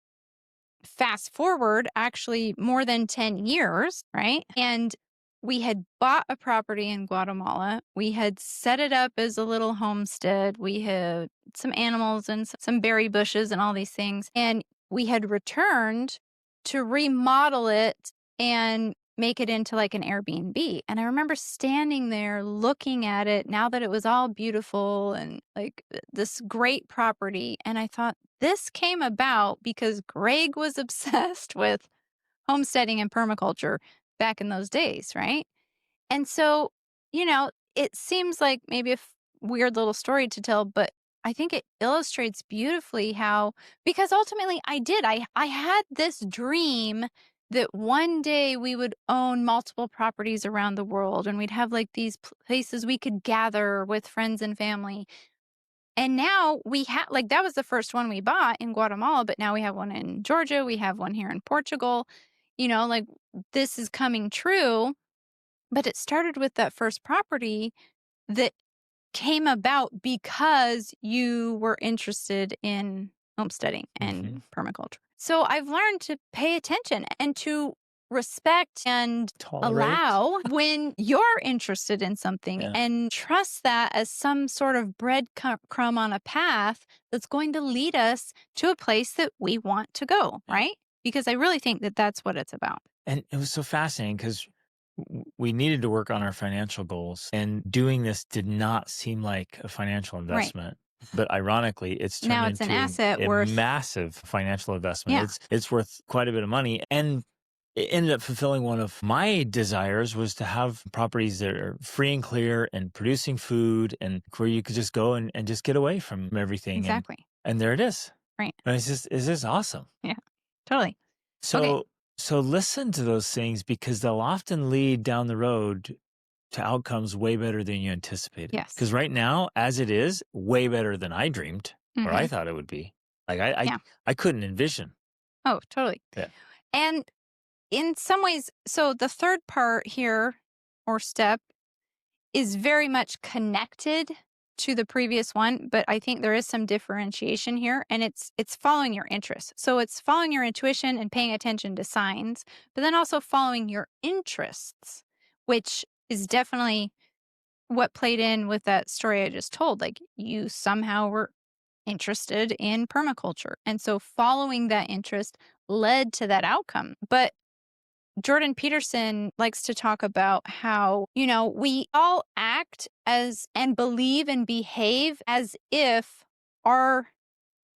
[SPEAKER 2] fast forward actually more than 10 years, right? And we had bought a property in Guatemala. We had set it up as a little homestead. We had some animals and some berry bushes and all these things. And we had returned to remodel it and make it into like an Airbnb. And I remember standing there looking at it now that it was all beautiful and like this great property. And I thought, this came about because Greg was obsessed with homesteading and permaculture back in those days, right? And so, it seems like maybe weird little story to tell, but I think it illustrates beautifully how, because ultimately I had this dream that one day we would own multiple properties around the world and we'd have like these places we could gather with friends and family. And now we have, like, that was the first one we bought in Guatemala, but now we have one in Georgia. We have one here in Portugal. Like, this is coming true. But it started with that first property that came about because you were interested in homesteading
[SPEAKER 1] Mm-hmm.
[SPEAKER 2] and permaculture. So I've learned to pay attention and to respect and
[SPEAKER 1] Tolerate.
[SPEAKER 2] allow when you're interested in something
[SPEAKER 1] Yeah.
[SPEAKER 2] and trust that as some sort of breadcrumb on a path that's going to lead us to a place that we want to go,
[SPEAKER 1] Yeah.
[SPEAKER 2] right? Because I really think that that's what it's about.
[SPEAKER 1] And it was so fascinating because we needed to work on our financial goals, and doing this did not seem like a financial
[SPEAKER 2] Right.
[SPEAKER 1] investment. But ironically, it's
[SPEAKER 2] Now
[SPEAKER 1] turned
[SPEAKER 2] it's an
[SPEAKER 1] into
[SPEAKER 2] asset
[SPEAKER 1] a
[SPEAKER 2] worth,
[SPEAKER 1] massive financial investment.
[SPEAKER 2] yeah,
[SPEAKER 1] It's worth quite a bit of money, and it ended up fulfilling one of my desires, was to have properties that are free and clear and producing food, and where you could just go and just get away from everything.
[SPEAKER 2] exactly.
[SPEAKER 1] And there it is.
[SPEAKER 2] Right.
[SPEAKER 1] And it's just awesome.
[SPEAKER 2] Yeah, totally. Okay.
[SPEAKER 1] So listen to those things, because they'll often lead down the road to outcomes way better than you anticipated.
[SPEAKER 2] Yes.
[SPEAKER 1] Because right now, as it is, way better than I dreamed or I
[SPEAKER 2] Mhm.
[SPEAKER 1] thought it would be. Like I
[SPEAKER 2] Yeah.
[SPEAKER 1] I couldn't envision.
[SPEAKER 2] Oh, totally.
[SPEAKER 1] Yeah.
[SPEAKER 2] And in some ways, so the third part here or step is very much connected to the previous one, but I think there is some differentiation here, and it's following your interests. So it's following your intuition and paying attention to signs, but then also following your interests, which is definitely what played in with that story I just told. Like, you somehow were interested in permaculture. And so following that interest led to that outcome. But Jordan Peterson likes to talk about how, we all act as and believe and behave as if our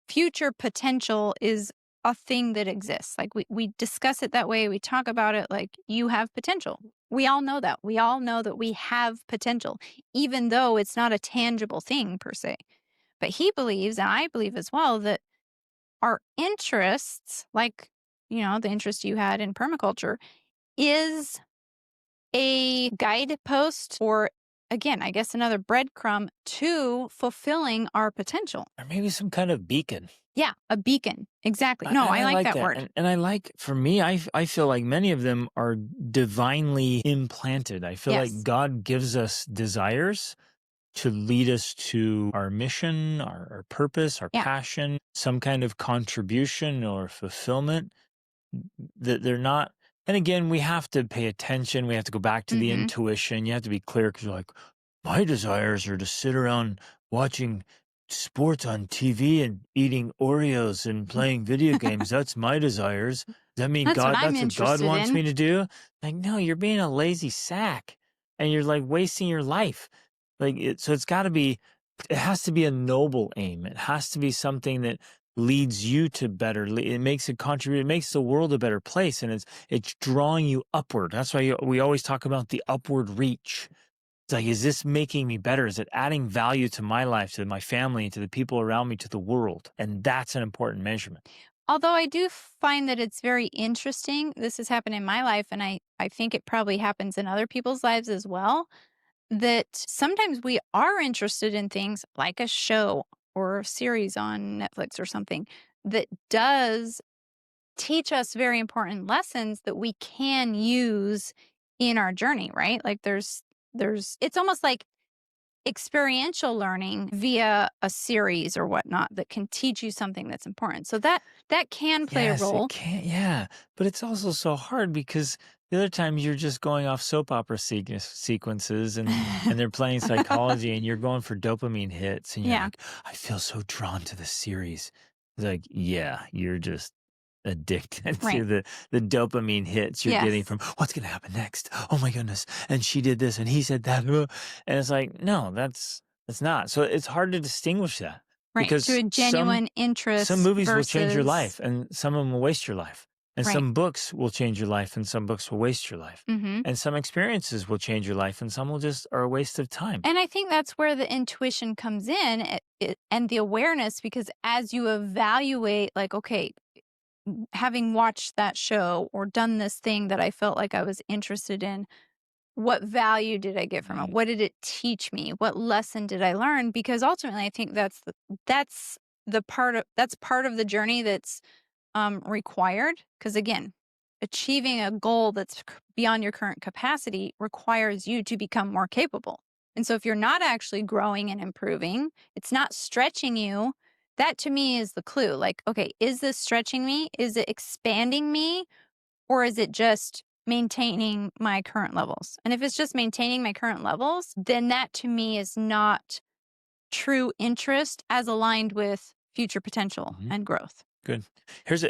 [SPEAKER 2] future potential is a thing that exists. Like, we discuss it that way. We talk about it like, you have potential. We all know that. We all know that we have potential, even though it's not a tangible thing per se. But he believes, and I believe as well, that our interests, like, the interest you had in permaculture, is a guidepost, or again, I guess another breadcrumb to fulfilling our potential.
[SPEAKER 1] Or maybe some kind of beacon.
[SPEAKER 2] Yeah, a beacon. Exactly. No, I like that word.
[SPEAKER 1] And I like, for me, I feel like many of them are divinely implanted. I feel
[SPEAKER 2] Yes.
[SPEAKER 1] like God gives us desires to lead us to our mission, our purpose, our
[SPEAKER 2] Yeah.
[SPEAKER 1] passion, some kind of contribution or fulfillment. That they're not. And again, we have to pay attention. We have to go back to the
[SPEAKER 2] Mhm.
[SPEAKER 1] intuition. You have to be clear, because you're like, my desires are to sit around watching sports on TV and eating Oreos and playing video games. That's my desires. Does that mean
[SPEAKER 2] That's what
[SPEAKER 1] God?
[SPEAKER 2] I'm
[SPEAKER 1] That's what God
[SPEAKER 2] interested
[SPEAKER 1] wants
[SPEAKER 2] in.
[SPEAKER 1] me to do? Like, no, you're being a lazy sack, and you're like wasting your life. So it's got to be. It has to be a noble aim. It has to be something that leads you to better. It makes a contribute. It makes the world a better place, and it's drawing you upward. That's why we always talk about the upward reach. It's like, is this making me better? Is it adding value to my life, to my family, to the people around me, to the world? And that's an important measurement.
[SPEAKER 2] Although I do find that it's very interesting. This has happened in my life, and I think it probably happens in other people's lives as well, that sometimes we are interested in things like a show or a series on Netflix or something that does teach us very important lessons that we can use in our journey, right? Like, it's almost like experiential learning via a series or whatnot that can teach you something that's important. So that can play a
[SPEAKER 1] Yes,
[SPEAKER 2] role.
[SPEAKER 1] it can. Yeah, but it's also so hard, because the other times you're just going off soap opera sequences, and they're playing psychology, and you're going for dopamine hits, and you're
[SPEAKER 2] Yeah.
[SPEAKER 1] like, I feel so drawn to the series. It's like, yeah, you're just addicted to
[SPEAKER 2] Right.
[SPEAKER 1] the dopamine hits you're getting
[SPEAKER 2] Yes.
[SPEAKER 1] from what's going to happen next. Oh my goodness. And she did this and he said that. And it's like, no, that's not. So it's hard to distinguish that,
[SPEAKER 2] Right. To
[SPEAKER 1] because
[SPEAKER 2] a genuine interest
[SPEAKER 1] some movies will change your
[SPEAKER 2] versus,
[SPEAKER 1] life, and some of them will waste your life. And
[SPEAKER 2] Right.
[SPEAKER 1] some books will change your life and some books will waste your life.
[SPEAKER 2] Mm-hmm.
[SPEAKER 1] And some experiences will change your life and some will just are a waste of time.
[SPEAKER 2] And I think that's where the intuition comes in and the awareness, because as you evaluate, like, okay, having watched that show or done this thing that I felt like I was interested in, what value did I get from it?
[SPEAKER 1] Mhm.
[SPEAKER 2] What did it teach me? What lesson did I learn? Because ultimately, I think that's part of the journey that's required. Because again, achieving a goal that's beyond your current capacity requires you to become more capable. And so, if you're not actually growing and improving, it's not stretching you. That to me is the clue. Like, okay, is this stretching me? Is it expanding me? Or is it just maintaining my current levels? And if it's just maintaining my current levels, then that to me is not true interest as aligned with future potential
[SPEAKER 1] Mhm.
[SPEAKER 2] and growth.
[SPEAKER 1] Good. Here's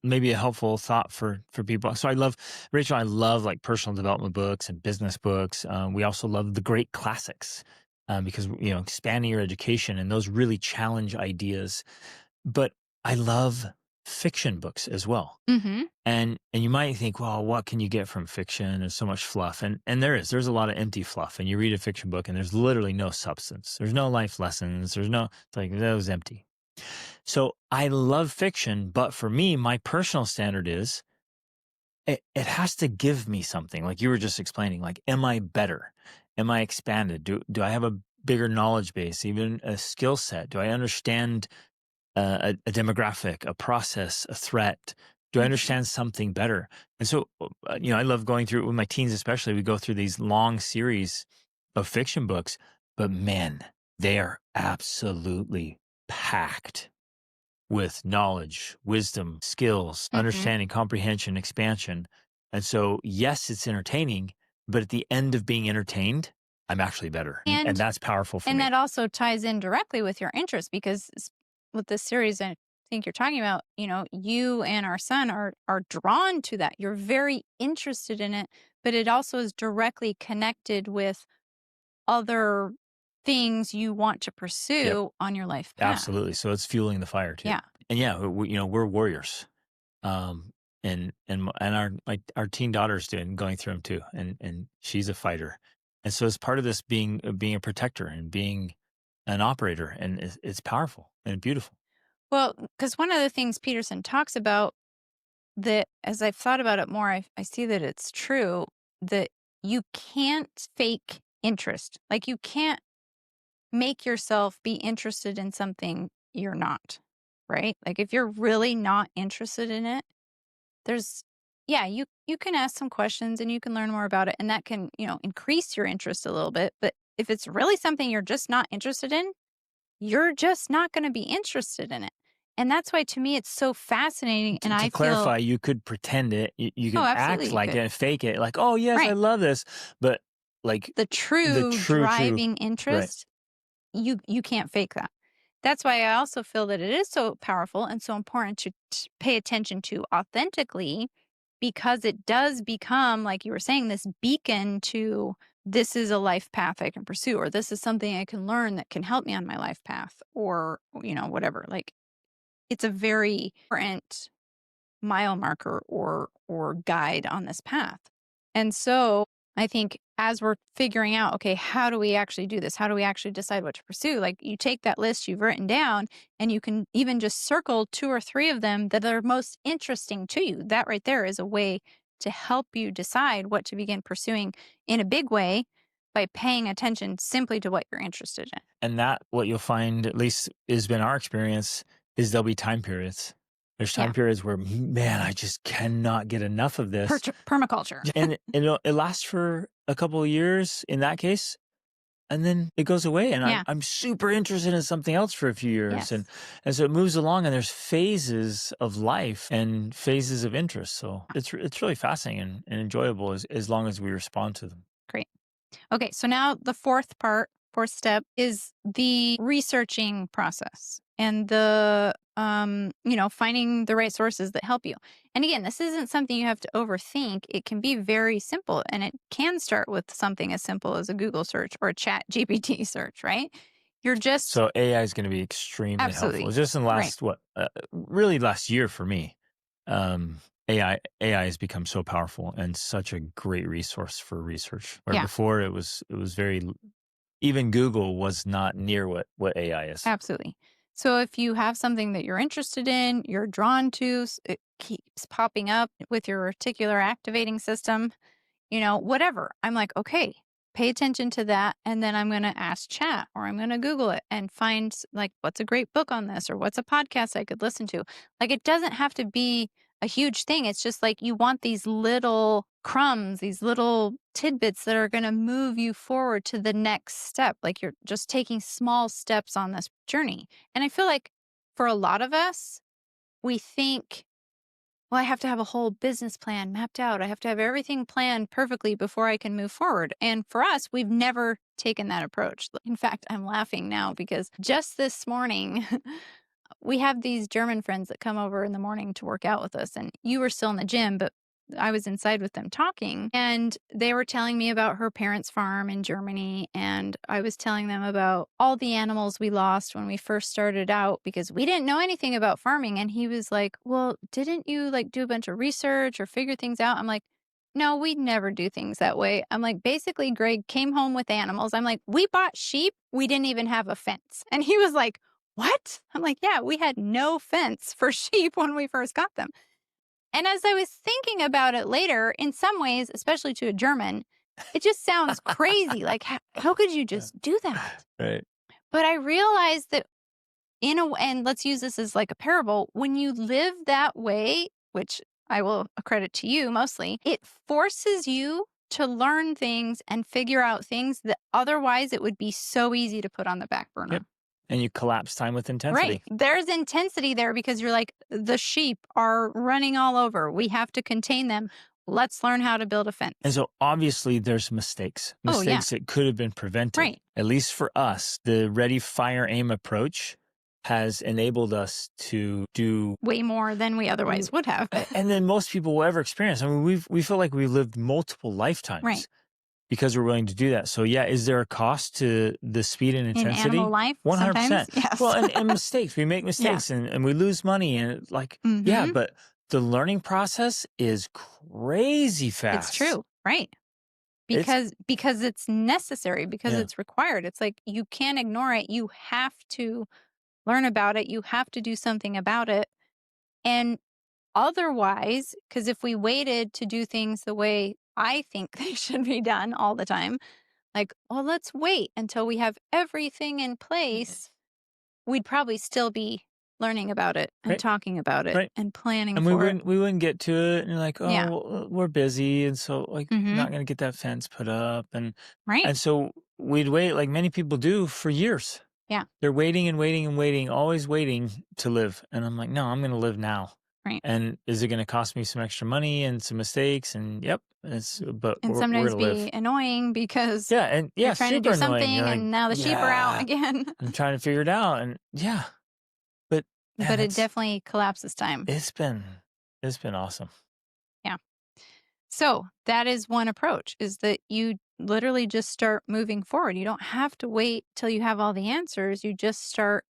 [SPEAKER 1] maybe a helpful thought for people. So I love Rachel. I love like personal development books and business books. We also love the great classics because expanding your education and those really challenge ideas. But I love fiction books as well.
[SPEAKER 2] Mm-hmm.
[SPEAKER 1] And you might think, well, what can you get from fiction? There's so much fluff, and there's a lot of empty fluff. And you read a fiction book, and there's literally no substance. There's no life lessons. It's like that was empty. So I love fiction, but for me, my personal standard is it has to give me something. Like you were just explaining, like, am I better? Am I expanded? Do I have a bigger knowledge base, even a skill set? Do I understand a demographic, a process, a threat? Do I
[SPEAKER 2] Mm-hmm.
[SPEAKER 1] understand something better? And so, I love going through with my teens, especially. We go through these long series of fiction books, but man, they are absolutely packed with knowledge, wisdom, skills,
[SPEAKER 2] Mm-hmm.
[SPEAKER 1] understanding, comprehension, expansion. And so, yes, it's entertaining, but at the end of being entertained, I'm actually better. And
[SPEAKER 2] And
[SPEAKER 1] that's powerful for
[SPEAKER 2] and
[SPEAKER 1] me.
[SPEAKER 2] that also ties in directly with your interest, because with this series I think you're talking about, you and our son are drawn to that. You're very interested in it, but it also is directly connected with other things you want to
[SPEAKER 1] Yep.
[SPEAKER 2] pursue on your life path.
[SPEAKER 1] Absolutely. So it's fueling the fire too.
[SPEAKER 2] Yeah.
[SPEAKER 1] And yeah, we're warriors. Um, and our teen daughter's going through them too, and she's a fighter. And so it's part of this being a protector and being an operator, and it's powerful and beautiful.
[SPEAKER 2] Well, because one of the things Peterson talks about, that as I've thought about it more, I see that it's true that you can't fake interest. Like you can't make yourself be interested in something you're not, right? Like if you're really not interested in it, there's yeah, you can ask some questions and you can learn more about it, and that can, increase your interest a little bit. But if it's really something you're just not interested in, you're just not going to be interested in it. And that's why to me it's so fascinating, and
[SPEAKER 1] To
[SPEAKER 2] I feel
[SPEAKER 1] clarify, you could pretend it, you
[SPEAKER 2] oh,
[SPEAKER 1] could
[SPEAKER 2] absolutely
[SPEAKER 1] act
[SPEAKER 2] you
[SPEAKER 1] like
[SPEAKER 2] could.
[SPEAKER 1] it, fake it, like, oh yes, I
[SPEAKER 2] Right.
[SPEAKER 1] love this, but like
[SPEAKER 2] The
[SPEAKER 1] the
[SPEAKER 2] true
[SPEAKER 1] true,
[SPEAKER 2] driving
[SPEAKER 1] right?
[SPEAKER 2] interest, you can't fake that. That's why I also feel that it is so powerful and so important to pay attention to authentically, because it does become, like you were saying, this beacon to, this is a life path I can pursue, or this is something I can learn that can help me on my life path, or, whatever. Like it's a very important mile marker or guide on this path. And so I think as we're figuring out, okay, how do we actually do this? How do we actually decide what to pursue? Like you take that list you've written down and you can even just circle 2 or 3 of them that are most interesting to you. That right there is a way to help you decide what to begin pursuing in a big way by paying attention simply to what you're interested in.
[SPEAKER 1] And that what you'll find, at least has been our experience, is there'll be time periods. There's
[SPEAKER 2] Yeah.
[SPEAKER 1] time periods where, man, I just cannot get enough of this.
[SPEAKER 2] Permaculture.
[SPEAKER 1] And it lasts for a couple of years in that case, and then it goes away. And
[SPEAKER 2] Yeah.
[SPEAKER 1] I'm super interested in something else for a few years.
[SPEAKER 2] Yes.
[SPEAKER 1] And so it moves along, and there's phases of life and phases of interest. So it's really fascinating and enjoyable as long as we respond to them.
[SPEAKER 2] Great. Okay, so now the fourth step is the researching process and the finding the right sources that help you. And again, this isn't something you have to overthink. It can be very simple, and it can start with something as simple as a Google search or a Chat GPT search, right? You're just
[SPEAKER 1] So AI is going to be extremely helpful.
[SPEAKER 2] absolutely
[SPEAKER 1] Just in the
[SPEAKER 2] right.
[SPEAKER 1] last, really last year for me. AI has become so powerful and such a great resource for research. Where
[SPEAKER 2] Yeah.
[SPEAKER 1] before it was very, even Google was not near what AI is.
[SPEAKER 2] Absolutely. So if you have something that you're interested in, you're drawn to, it keeps popping up with your reticular activating system, whatever. I'm like, okay, pay attention to that. And then I'm going to ask chat or I'm going to Google it and find like, what's a great book on this or what's a podcast I could listen to? Like, it doesn't have to be a huge thing. It's just like you want these little crumbs, these little tidbits that are going to move you forward to the next step. Like you're just taking small steps on this journey. And I feel like for a lot of us, we think, well, I have to have a whole business plan mapped out. I have to have everything planned perfectly before I can move forward. And for us, we've never taken that approach. In fact, I'm laughing now because just this morning, we have these German friends that come over in the morning to work out with us. And you were still in the gym, but I was inside with them talking. And they were telling me about her parents' farm in Germany. And I was telling them about all the animals we lost when we first started out because we didn't know anything about farming. And he was like, well, didn't you like do a bunch of research or figure things out? I'm like, no, we never do things that way. I'm like, basically, Greg came home with animals. I'm like, we bought sheep. We didn't even have a fence. And he was like, what? I'm like, yeah, we had no fence for sheep when we first got them. And as I was thinking about it later, in some ways, especially to a German, it just sounds crazy. Like, how could you just do that?
[SPEAKER 1] Right.
[SPEAKER 2] But I realized that and let's use this as like a parable, when you live that way, which I will accredit to you mostly, it forces you to learn things and figure out things that otherwise it would be so easy to put on the back burner.
[SPEAKER 1] Yep. And you collapse time with intensity.
[SPEAKER 2] Right. There's intensity there because you're like, the sheep are running all over. We have to contain them. Let's learn how to build a fence.
[SPEAKER 1] And so obviously there's mistakes that could have been prevented.
[SPEAKER 2] Right.
[SPEAKER 1] At least for us, the ready, fire, aim approach has enabled us to do
[SPEAKER 2] way more than we otherwise would have.
[SPEAKER 1] And then most people will ever experience. I mean, we feel like we lived multiple lifetimes.
[SPEAKER 2] Right.
[SPEAKER 1] Because we're willing to do that. So yeah, is there a cost to the speed and intensity?
[SPEAKER 2] In animal life?
[SPEAKER 1] 100%.
[SPEAKER 2] Yes.
[SPEAKER 1] Well, and mistakes. We make mistakes and we lose money and yeah, but the learning process is crazy fast.
[SPEAKER 2] It's true. Right. Because it's necessary, because it's required. It's like you can't ignore it. You have to learn about it. You have to do something about it. And otherwise, because if we waited to do things the way I think they should be done all the time, like, well, let's wait until we have everything in place, we'd probably still be learning about it and talking about it and planning
[SPEAKER 1] and
[SPEAKER 2] for it.
[SPEAKER 1] We wouldn't get to it and you're like, oh, well, we're busy. And so not going to get that fence put up. And so we'd wait like many people do for years.
[SPEAKER 2] Yeah.
[SPEAKER 1] They're waiting and waiting and waiting, always waiting to live. And I'm like, no, I'm going to live now.
[SPEAKER 2] Right.
[SPEAKER 1] And is it going to cost me some extra money and some mistakes? And but
[SPEAKER 2] and
[SPEAKER 1] we're
[SPEAKER 2] sometimes
[SPEAKER 1] be
[SPEAKER 2] live. Annoying because
[SPEAKER 1] you're
[SPEAKER 2] trying to do something
[SPEAKER 1] annoying.
[SPEAKER 2] and now the sheep are out again.
[SPEAKER 1] I'm trying to figure it out. And but
[SPEAKER 2] it definitely collapses time.
[SPEAKER 1] It's been awesome.
[SPEAKER 2] Yeah. So that is one approach, is that you literally just start moving forward. You don't have to wait till you have all the answers. You just start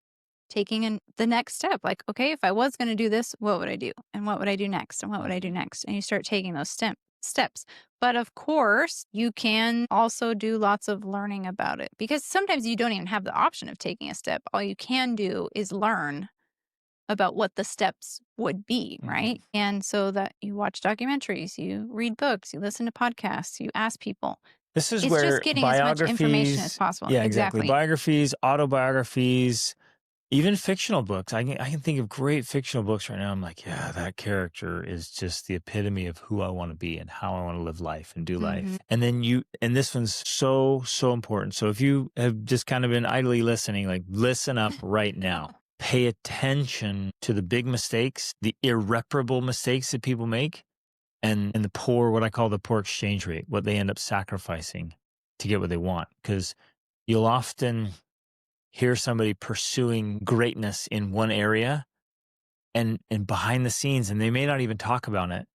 [SPEAKER 2] taking the next step. Like, okay, if I was going to do this, what would I do? And what would I do next? And what would I do next? And you start taking those steps. But of course, you can also do lots of learning about it, because sometimes you don't even have the option of taking a step. All you can do is learn about what the steps would be, right? And so that you watch documentaries, you read books, you listen to podcasts, you ask people.
[SPEAKER 1] This is
[SPEAKER 2] it's
[SPEAKER 1] where
[SPEAKER 2] just getting as much information as possible.
[SPEAKER 1] Yeah, exactly. Biographies, autobiographies, even fictional books. I can think of great fictional books right now. I'm like, yeah, that character is just the epitome of who I want to be and how I want to live life and do life. And then and this one's so important. So if you have just kind of been idly listening, like listen up right now. Pay attention to the big mistakes, the irreparable mistakes that people make, and what I call the poor exchange rate, what they end up sacrificing to get what they want. Because you'll often hear somebody pursuing greatness in one area and behind the scenes, and they may not even talk about it,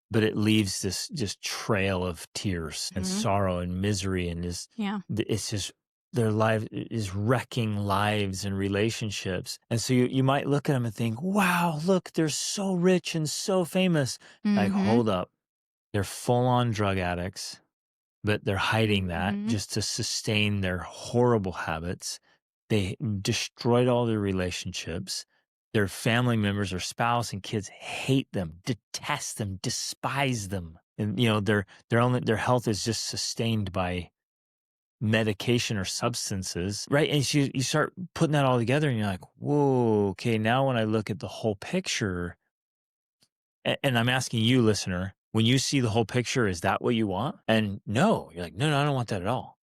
[SPEAKER 1] but it leaves this just trail of tears and sorrow and misery and it's just their life is wrecking lives and relationships. And so you might look at them and think, wow, look, they're so rich and so famous. Like, hold up. They're full on drug addicts, but they're hiding that just to sustain their horrible habits. They destroyed all their relationships. Their family members, their spouse and kids hate them, detest them, despise them. And, their health is just sustained by medication or substances, right? And you start putting that all together and you're like, whoa, okay, now when I look at the whole picture, and I'm asking you, listener, when you see the whole picture, is that what you want? And no, you're like, no, I don't want that at all.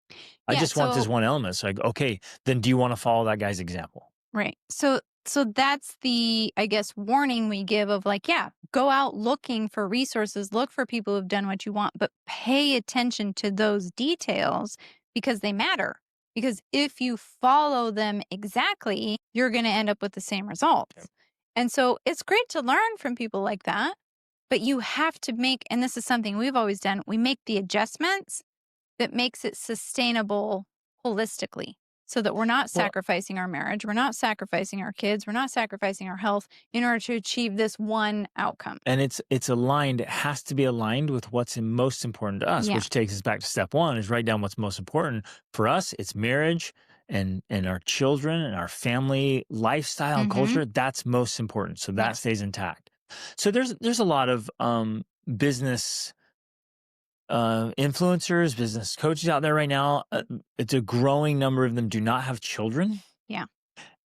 [SPEAKER 1] I just want this one element. So like, okay, then do you want to follow that guy's example?
[SPEAKER 2] Right. So that's the, I guess, warning we give of like, yeah, go out looking for resources, look for people who've done what you want, but pay attention to those details because they matter. Because if you follow them exactly, you're going to end up with the same results. Yep. And so it's great to learn from people like that, but you have to make, and this is something we've always done, we make the adjustments that makes it sustainable holistically. So that we're not sacrificing our marriage, we're not sacrificing our kids, we're not sacrificing our health in order to achieve this one outcome.
[SPEAKER 1] And it's aligned, it has to be aligned with what's most important to us, which takes us back to step one, is write down what's most important. For us, it's marriage and our children and our family lifestyle and culture. That's most important. So that stays intact. So there's a lot of business influencers, business coaches out there right now. It's a growing number of them do not have children.
[SPEAKER 2] Yeah.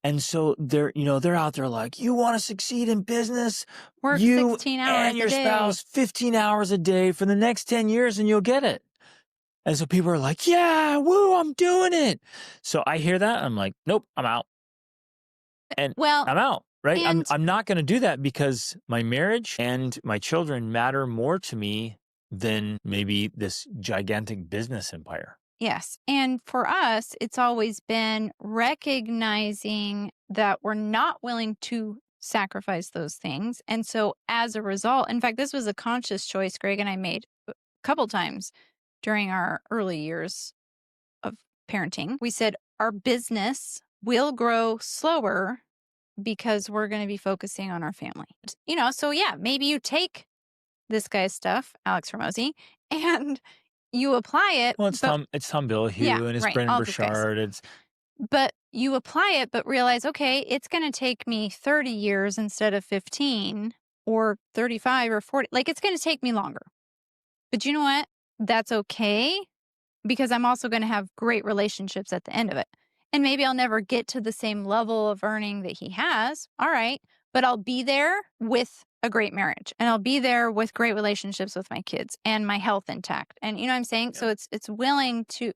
[SPEAKER 1] And so they're out there like, you want to succeed in business?
[SPEAKER 2] Work
[SPEAKER 1] you
[SPEAKER 2] 16 hours
[SPEAKER 1] and your
[SPEAKER 2] a day.
[SPEAKER 1] spouse 15 hours a day for the next 10 years and you'll get it. And so people are like, yeah, woo, I'm doing it. So I hear that. I'm like, nope, I'm out. And I'm out. Right. I'm not going to do that because my marriage and my children matter more to me than maybe this gigantic business empire.
[SPEAKER 2] Yes. And for us, it's always been recognizing that we're not willing to sacrifice those things. And so as a result, in fact, this was a conscious choice Greg and I made a couple times during our early years of parenting. We said our business will grow slower because we're going to be focusing on our family. So yeah, maybe you take this guy's stuff, Alex Ramosi, and you apply it.
[SPEAKER 1] Well, it's Tom Billahue and it's Brendan Burchard.
[SPEAKER 2] But you apply it, but realize, okay, it's going to take me 30 years instead of 15 or 35 or 40. Like, it's going to take me longer. But you know what? That's okay because I'm also going to have great relationships at the end of it. And maybe I'll never get to the same level of earning that he has. All right. But I'll be there with a great marriage and I'll be there with great relationships with my kids and my health intact. And you know what I'm saying? Yeah. So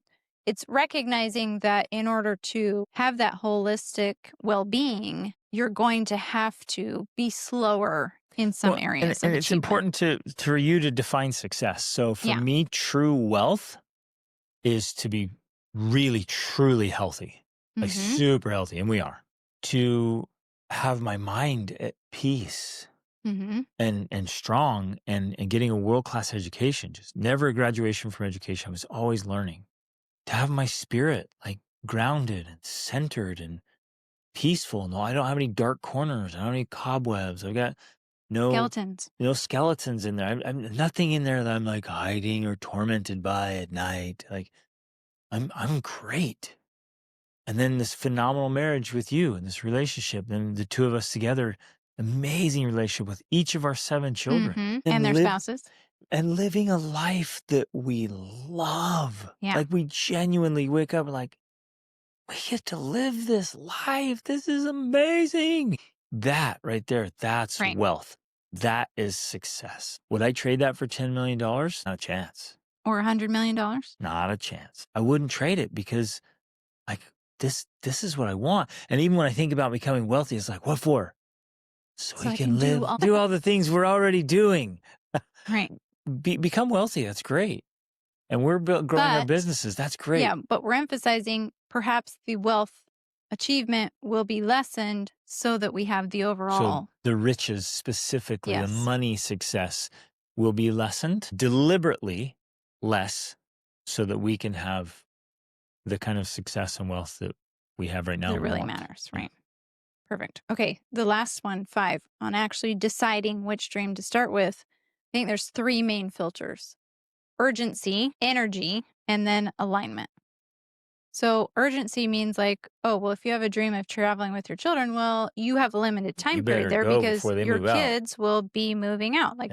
[SPEAKER 2] it's recognizing that in order to have that holistic well-being, you're going to have to be slower in some areas.
[SPEAKER 1] And it's important for you to define success. So for me, true wealth is to be really, truly healthy, like super healthy. And we are. To have my mind at peace and strong and getting a world-class education, just never a graduation from education. I was always learning. To have my spirit like grounded and centered and peaceful. No, I don't have any dark corners. I don't have any cobwebs. I've got no skeletons in there. I'm nothing in there that I'm like hiding or tormented by at night. Like I'm great. And then this phenomenal marriage with you and this relationship and the two of us together, amazing relationship with each of our 7 children.
[SPEAKER 2] And their spouses.
[SPEAKER 1] And living a life that we love.
[SPEAKER 2] Yeah.
[SPEAKER 1] Like we genuinely wake up like, we get to live this life. This is amazing. That right there, that's wealth. That is success. Would I trade that for $10 million? Not a chance.
[SPEAKER 2] Or $100 million?
[SPEAKER 1] Not a chance. I wouldn't trade it because like, this is what I want. And even when I think about becoming wealthy, it's like, what for? So we can do all the things we're already doing.
[SPEAKER 2] Right.
[SPEAKER 1] Become wealthy. That's great. And we're growing our businesses. That's great.
[SPEAKER 2] Yeah, but we're emphasizing perhaps the wealth achievement will be lessened so that we have the overall.
[SPEAKER 1] So the riches specifically, the money success will be lessened deliberately less so that we can have the kind of success and wealth that we have right now.
[SPEAKER 2] That really
[SPEAKER 1] want.
[SPEAKER 2] matters, right? Perfect. Okay, the last one, 5, on actually deciding which dream to start with. I think there's 3 main filters: urgency, energy, and then alignment. So urgency means like, oh, well, if you have a dream of traveling with your children, well, you have a limited
[SPEAKER 1] You
[SPEAKER 2] time
[SPEAKER 1] better
[SPEAKER 2] period there
[SPEAKER 1] go
[SPEAKER 2] because
[SPEAKER 1] before they
[SPEAKER 2] your
[SPEAKER 1] move out.
[SPEAKER 2] kids will be moving out. Like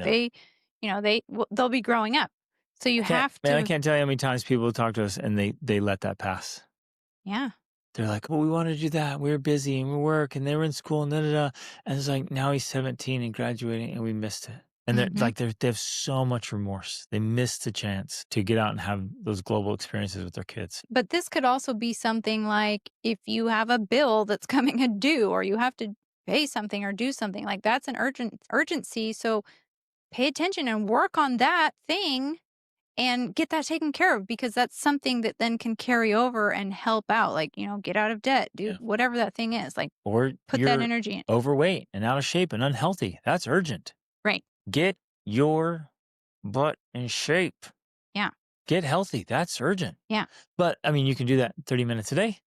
[SPEAKER 1] Yeah.
[SPEAKER 2] they'll be growing up. So you have
[SPEAKER 1] I
[SPEAKER 2] to,
[SPEAKER 1] can't tell you how many times people talk to us and they let that pass.
[SPEAKER 2] yeah.
[SPEAKER 1] They're like, "Oh, we wanted to do that. We were busy and we work and they were in school and da da da." And it's like, now he's 17 and graduating and we missed it. And
[SPEAKER 2] Mhm.
[SPEAKER 1] they have so much remorse. They missed the chance to get out and have those global experiences with their kids.
[SPEAKER 2] But this could also be something like if you have a bill that's coming due or you have to pay something or do something, like that's an urgency. So pay attention and work on that thing and get that taken care of, because that's something that then can carry over and help out, like, get out of debt, do
[SPEAKER 1] Yeah.
[SPEAKER 2] whatever that thing is, like
[SPEAKER 1] Or
[SPEAKER 2] put that
[SPEAKER 1] you're
[SPEAKER 2] energy in.
[SPEAKER 1] overweight and out of shape and unhealthy. That's urgent.
[SPEAKER 2] Right.
[SPEAKER 1] Get your butt in shape.
[SPEAKER 2] Yeah.
[SPEAKER 1] Get healthy. That's urgent.
[SPEAKER 2] Yeah.
[SPEAKER 1] But I mean, you can do that 30 minutes a day.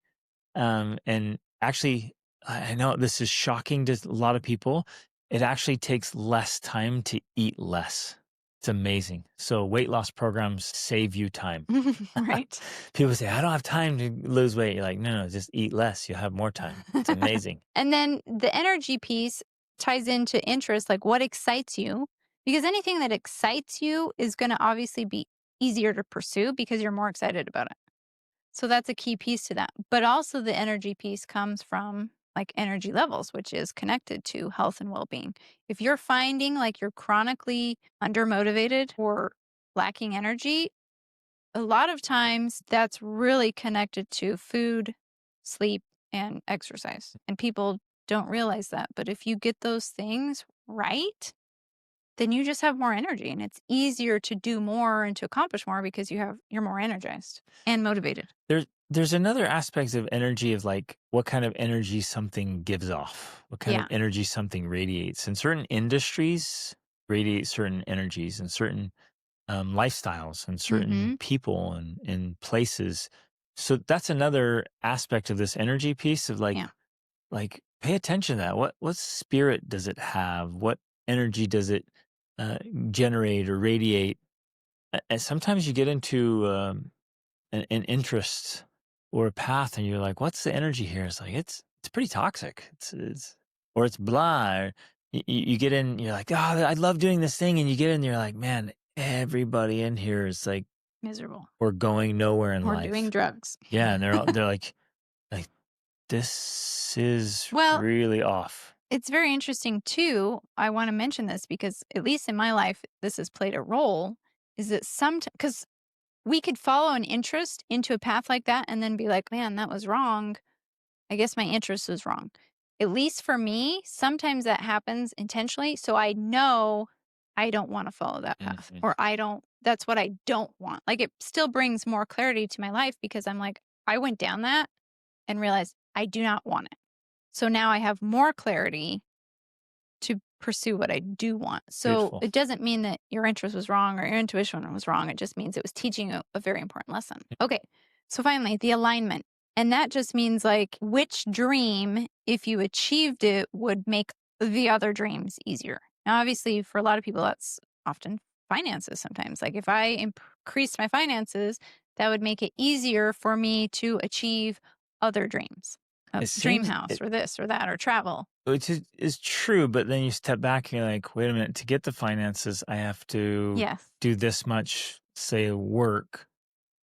[SPEAKER 1] And actually, I know this is shocking to a lot of people. It actually takes less time to eat less. It's amazing. So weight loss programs save you time.
[SPEAKER 2] Right.
[SPEAKER 1] People say, I don't have time to lose weight. You're like, no, just eat less. You'll have more time. It's amazing.
[SPEAKER 2] And then the energy piece ties into interest, like what excites you, because anything that excites you is going to obviously be easier to pursue because you're more excited about it. So that's a key piece to that. But also the energy piece comes from like energy levels, which is connected to health and well-being. If you're finding like you're chronically undermotivated or lacking energy, a lot of times that's really connected to food, sleep, and exercise. And people don't realize that. But if you get those things right, then you just have more energy and it's easier to do more and to accomplish more because you're more energized and motivated.
[SPEAKER 1] There's another aspect of energy of like what kind of energy something gives off, what kind of
[SPEAKER 2] Yeah.
[SPEAKER 1] energy something radiates. And certain industries radiate certain energies and certain lifestyles and certain
[SPEAKER 2] Mm-hmm.
[SPEAKER 1] people and places. So that's another aspect of this energy piece of
[SPEAKER 2] Yeah.
[SPEAKER 1] like pay attention to that. What spirit does it have? What energy does it uh, generate or radiate? And sometimes you get into an interest or a path, and you're like, "What's the energy here?" It's like it's pretty toxic. It's or it's blah. Or you get in, you're like, "Oh, I love doing this thing," and you get in, you're like, "Man, everybody in here is like
[SPEAKER 2] Miserable.
[SPEAKER 1] we're going nowhere in
[SPEAKER 2] Or doing
[SPEAKER 1] life."
[SPEAKER 2] drugs.
[SPEAKER 1] Yeah, and they're like this is
[SPEAKER 2] Well,
[SPEAKER 1] really off.
[SPEAKER 2] it's very interesting too. I want to mention this because, at least in my life, this has played a role. Is that sometimes, because we could follow an interest into a path like that and then be like, man, that was wrong. I guess my interest was wrong. At least for me, sometimes that happens intentionally. So I know I don't want to follow that path,
[SPEAKER 1] Mhm.
[SPEAKER 2] or that's what I don't want. Like it still brings more clarity to my life because I'm like, I went down that and realized I do not want it. So now I have more clarity to pursue what I do want. So
[SPEAKER 1] Beautiful.
[SPEAKER 2] it doesn't mean that your interest was wrong or your intuition was wrong. It just means it was teaching you a very important lesson. Okay. So finally, the alignment. And that just means like which dream, if you achieved it, would make the other dreams easier. Now, obviously, for a lot of people, that's often finances sometimes. Like if I increased my finances, that would make it easier for me to achieve other dreams. A
[SPEAKER 1] It
[SPEAKER 2] dream
[SPEAKER 1] seems
[SPEAKER 2] house or this or that or travel.
[SPEAKER 1] which is true, but then you step back and you're like, wait a minute, to get the finances, I have to
[SPEAKER 2] Yes.
[SPEAKER 1] do this much, say, work.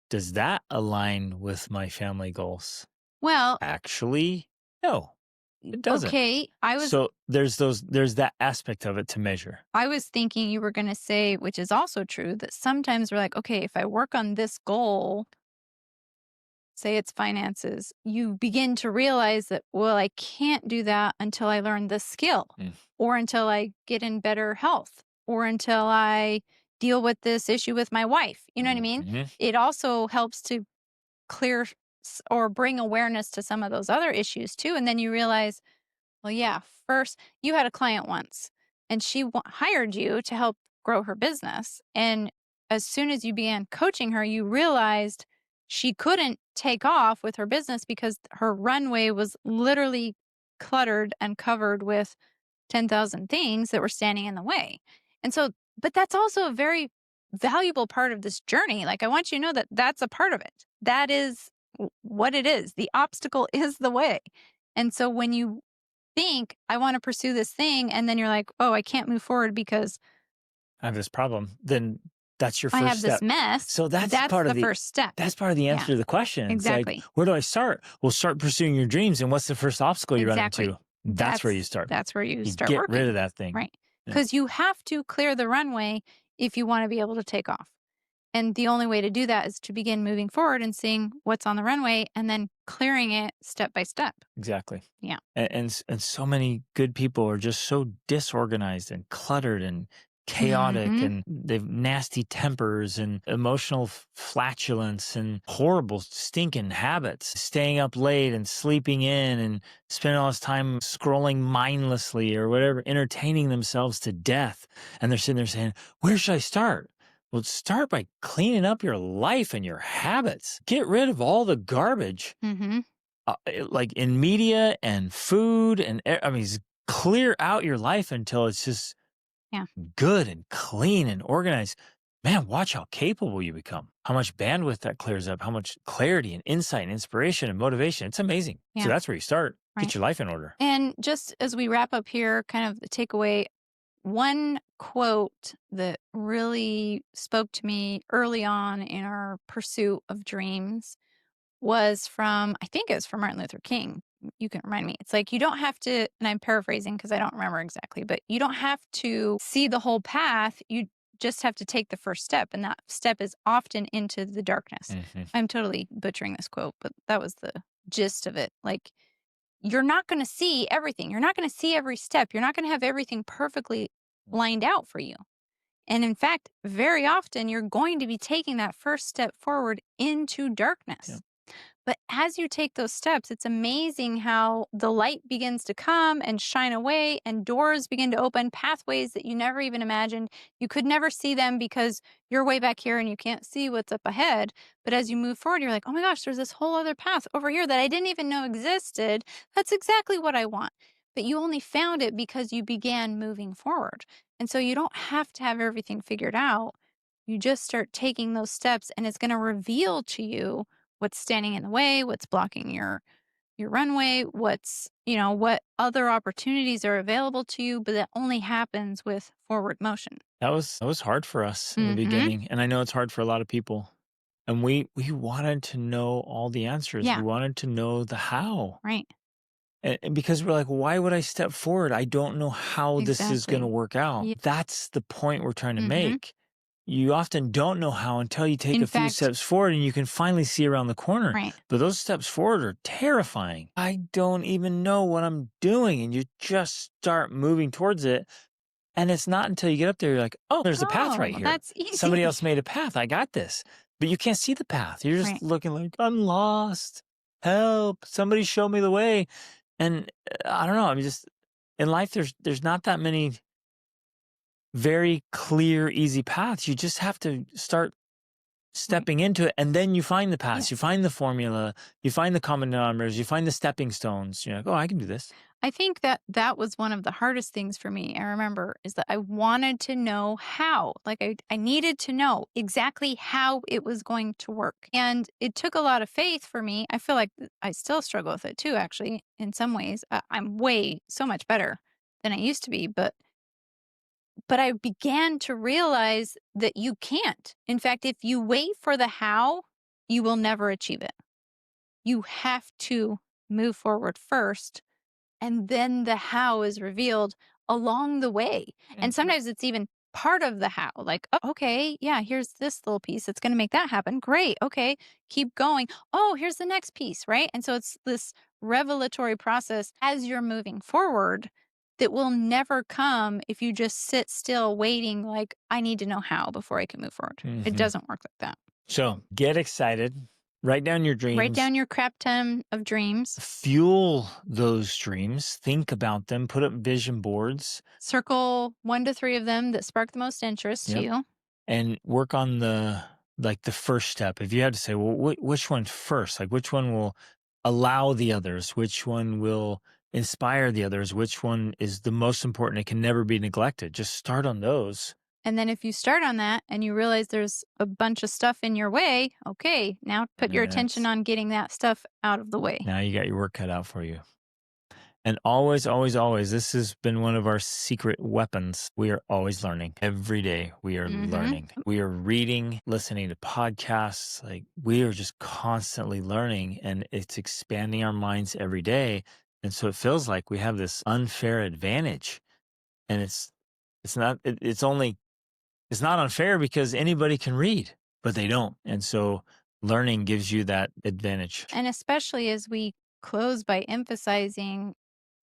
[SPEAKER 1] Does that align with my family goals?
[SPEAKER 2] Well,
[SPEAKER 1] Actually, no, it doesn't.
[SPEAKER 2] okay.
[SPEAKER 1] So there's that aspect of it to measure.
[SPEAKER 2] I was thinking you were going to say, which is also true, that sometimes we're like, okay, if I work on this goal, say it's finances, you begin to realize that, well, I can't do that until I learn this skill
[SPEAKER 1] Mm.
[SPEAKER 2] or until I get in better health or until I deal with this issue with my wife. You know what I mean?
[SPEAKER 1] Mhm.
[SPEAKER 2] It also helps to clear or bring awareness to some of those other issues too. And then you realize, well, yeah, first you had a client once and she hired you to help grow her business. And as soon as you began coaching her, you realized she couldn't take off with her business because her runway was literally cluttered and covered with 10,000 things that were standing in the way. And so, but that's also a very valuable part of this journey. Like, I want you to know that that's a part of it. That is what it is. The obstacle is the way. And so when you think, I want to pursue this thing, and then you're like, oh, I can't move forward because
[SPEAKER 1] I have this problem, then that's your
[SPEAKER 2] I
[SPEAKER 1] first
[SPEAKER 2] have this
[SPEAKER 1] step.
[SPEAKER 2] mess.
[SPEAKER 1] So that's part
[SPEAKER 2] the
[SPEAKER 1] of the
[SPEAKER 2] first step.
[SPEAKER 1] That's part of the answer
[SPEAKER 2] Yeah,
[SPEAKER 1] to the question. It's like,
[SPEAKER 2] exactly.
[SPEAKER 1] where do I start? Well, start pursuing your dreams. And what's the first obstacle you run
[SPEAKER 2] Exactly.
[SPEAKER 1] into? That's where you start.
[SPEAKER 2] That's where you start
[SPEAKER 1] get
[SPEAKER 2] working.
[SPEAKER 1] rid of that thing.
[SPEAKER 2] Right.
[SPEAKER 1] Yeah.
[SPEAKER 2] Because you have to clear the runway if you want to be able to take off. And the only way to do that is to begin moving forward and seeing what's on the runway and then clearing it step by step.
[SPEAKER 1] Exactly.
[SPEAKER 2] Yeah.
[SPEAKER 1] And so many good people are just so disorganized and cluttered and chaotic, and they've nasty tempers and emotional flatulence and horrible stinking habits, staying up late and sleeping in and spending all this time scrolling mindlessly or whatever, entertaining themselves to death. And they're sitting there saying, where should I start? Well, start by cleaning up your life and your habits. Get rid of all the garbage, like in media and food. And I mean, clear out your life until it's just good and clean and organized. Man, watch how capable you become, how much bandwidth that clears up, how much clarity and insight and inspiration and motivation. It's amazing. So that's where you start.
[SPEAKER 2] Right.
[SPEAKER 1] Get your life in order.
[SPEAKER 2] And just as we wrap up here, kind of the takeaway, one quote that really spoke to me early on in our pursuit of dreams was from, I think it was from Martin Luther King. You can remind me. It's like, you don't have to, and I'm paraphrasing because I don't remember exactly, but you don't have to see the whole path. You just have to take the first step. And that step is often into the darkness. I'm totally butchering this quote, but that was the gist of it. Like, you're not going to see everything. You're not going to see every step. You're not going to have everything perfectly lined out for you. And in fact, very often you're going to be taking that first step forward into darkness.
[SPEAKER 1] Yeah.
[SPEAKER 2] But as you take those steps, it's amazing how the light begins to come and shine away, and doors begin to open, pathways that you never even imagined. You could never see them because you're way back here and you can't see what's up ahead. But as you move forward, you're like, oh my gosh, there's this whole other path over here that I didn't even know existed. That's exactly what I want. But you only found it because you began moving forward. And so you don't have to have everything figured out. You just start taking those steps, and it's going to reveal to you what's standing in the way, what's blocking your runway, what's, what other opportunities are available to you, but that only happens with forward motion.
[SPEAKER 1] That was hard for us in the beginning, and I know it's hard for a lot of people. And we wanted to know all the answers.
[SPEAKER 2] Yeah.
[SPEAKER 1] We wanted to know the how.
[SPEAKER 2] Right.
[SPEAKER 1] And because we're like, why would I step forward? I don't know how this is going to work out.
[SPEAKER 2] Yeah.
[SPEAKER 1] That's the point we're trying to make. You often don't know how until you take a few steps forward and you can finally see around the corner.
[SPEAKER 2] Right.
[SPEAKER 1] But those steps forward are terrifying. I don't even know what I'm doing. And you just start moving towards it. And it's not until you get up there, you're like, oh, there's a path right here.
[SPEAKER 2] That's easy.
[SPEAKER 1] Somebody else made a path. I got this. But you can't see the path. You're just looking like, I'm lost. Help. Somebody show me the way. And I don't know. I'm just, in life, there's not that many very clear, easy paths. You just have to start stepping into it, and then you find the paths. You find the formula. You find the common denominators. You find the stepping stones. You're like, oh, I can do this.
[SPEAKER 2] I think that was one of the hardest things for me, I remember, is that I wanted to know how. Like, I needed to know exactly how it was going to work. And it took a lot of faith for me. I feel like I still struggle with it too, actually, in some ways. I'm so much better than I used to be, but I began to realize that you can't. In fact, if you wait for the how, you will never achieve it. You have to move forward first, and then the how is revealed along the way. And sometimes it's even part of the how. Like, oh, okay, yeah, here's this little piece that's going to make that happen. Great. Okay, keep going. Oh, here's the next piece, right? And so it's this revelatory process as you're moving forward that will never come if you just sit still waiting, like, I need to know how before I can move forward. It doesn't work like that.
[SPEAKER 1] So get excited. Write down your dreams.
[SPEAKER 2] Write down your crap ton of dreams.
[SPEAKER 1] Fuel those dreams. Think about them. Put up vision boards.
[SPEAKER 2] Circle 1 to 3 of them that spark the most interest to you.
[SPEAKER 1] And work on the like the first step, if you had to say, well, which one first? Like, which one will allow the others? Which one will inspire the others? Which one is the most important? It can never be neglected. Just start on those.
[SPEAKER 2] And then if you start on that and you realize there's a bunch of stuff in your way, okay, now put your attention on getting that stuff out of the way.
[SPEAKER 1] Now you got your work cut out for you. And always, always, always, this has been one of our secret weapons. We are always learning. Every day we are learning. We are reading, listening to podcasts. Like, we are just constantly learning, and it's expanding our minds every day. And so it feels like we have this unfair advantage. And it's not unfair because anybody can read, but they don't. And so learning gives you that advantage.
[SPEAKER 2] And especially as we close by emphasizing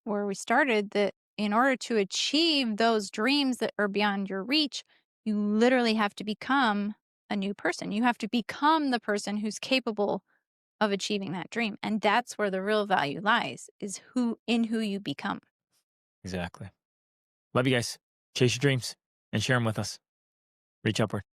[SPEAKER 2] where we started, that in order to achieve those dreams that are beyond your reach, you literally have to become a new person. You have to become the person who's capable of achieving that dream. And that's where the real value lies, is who you become.
[SPEAKER 1] Exactly. Love you guys. Chase your dreams and share them with us. Reach upward.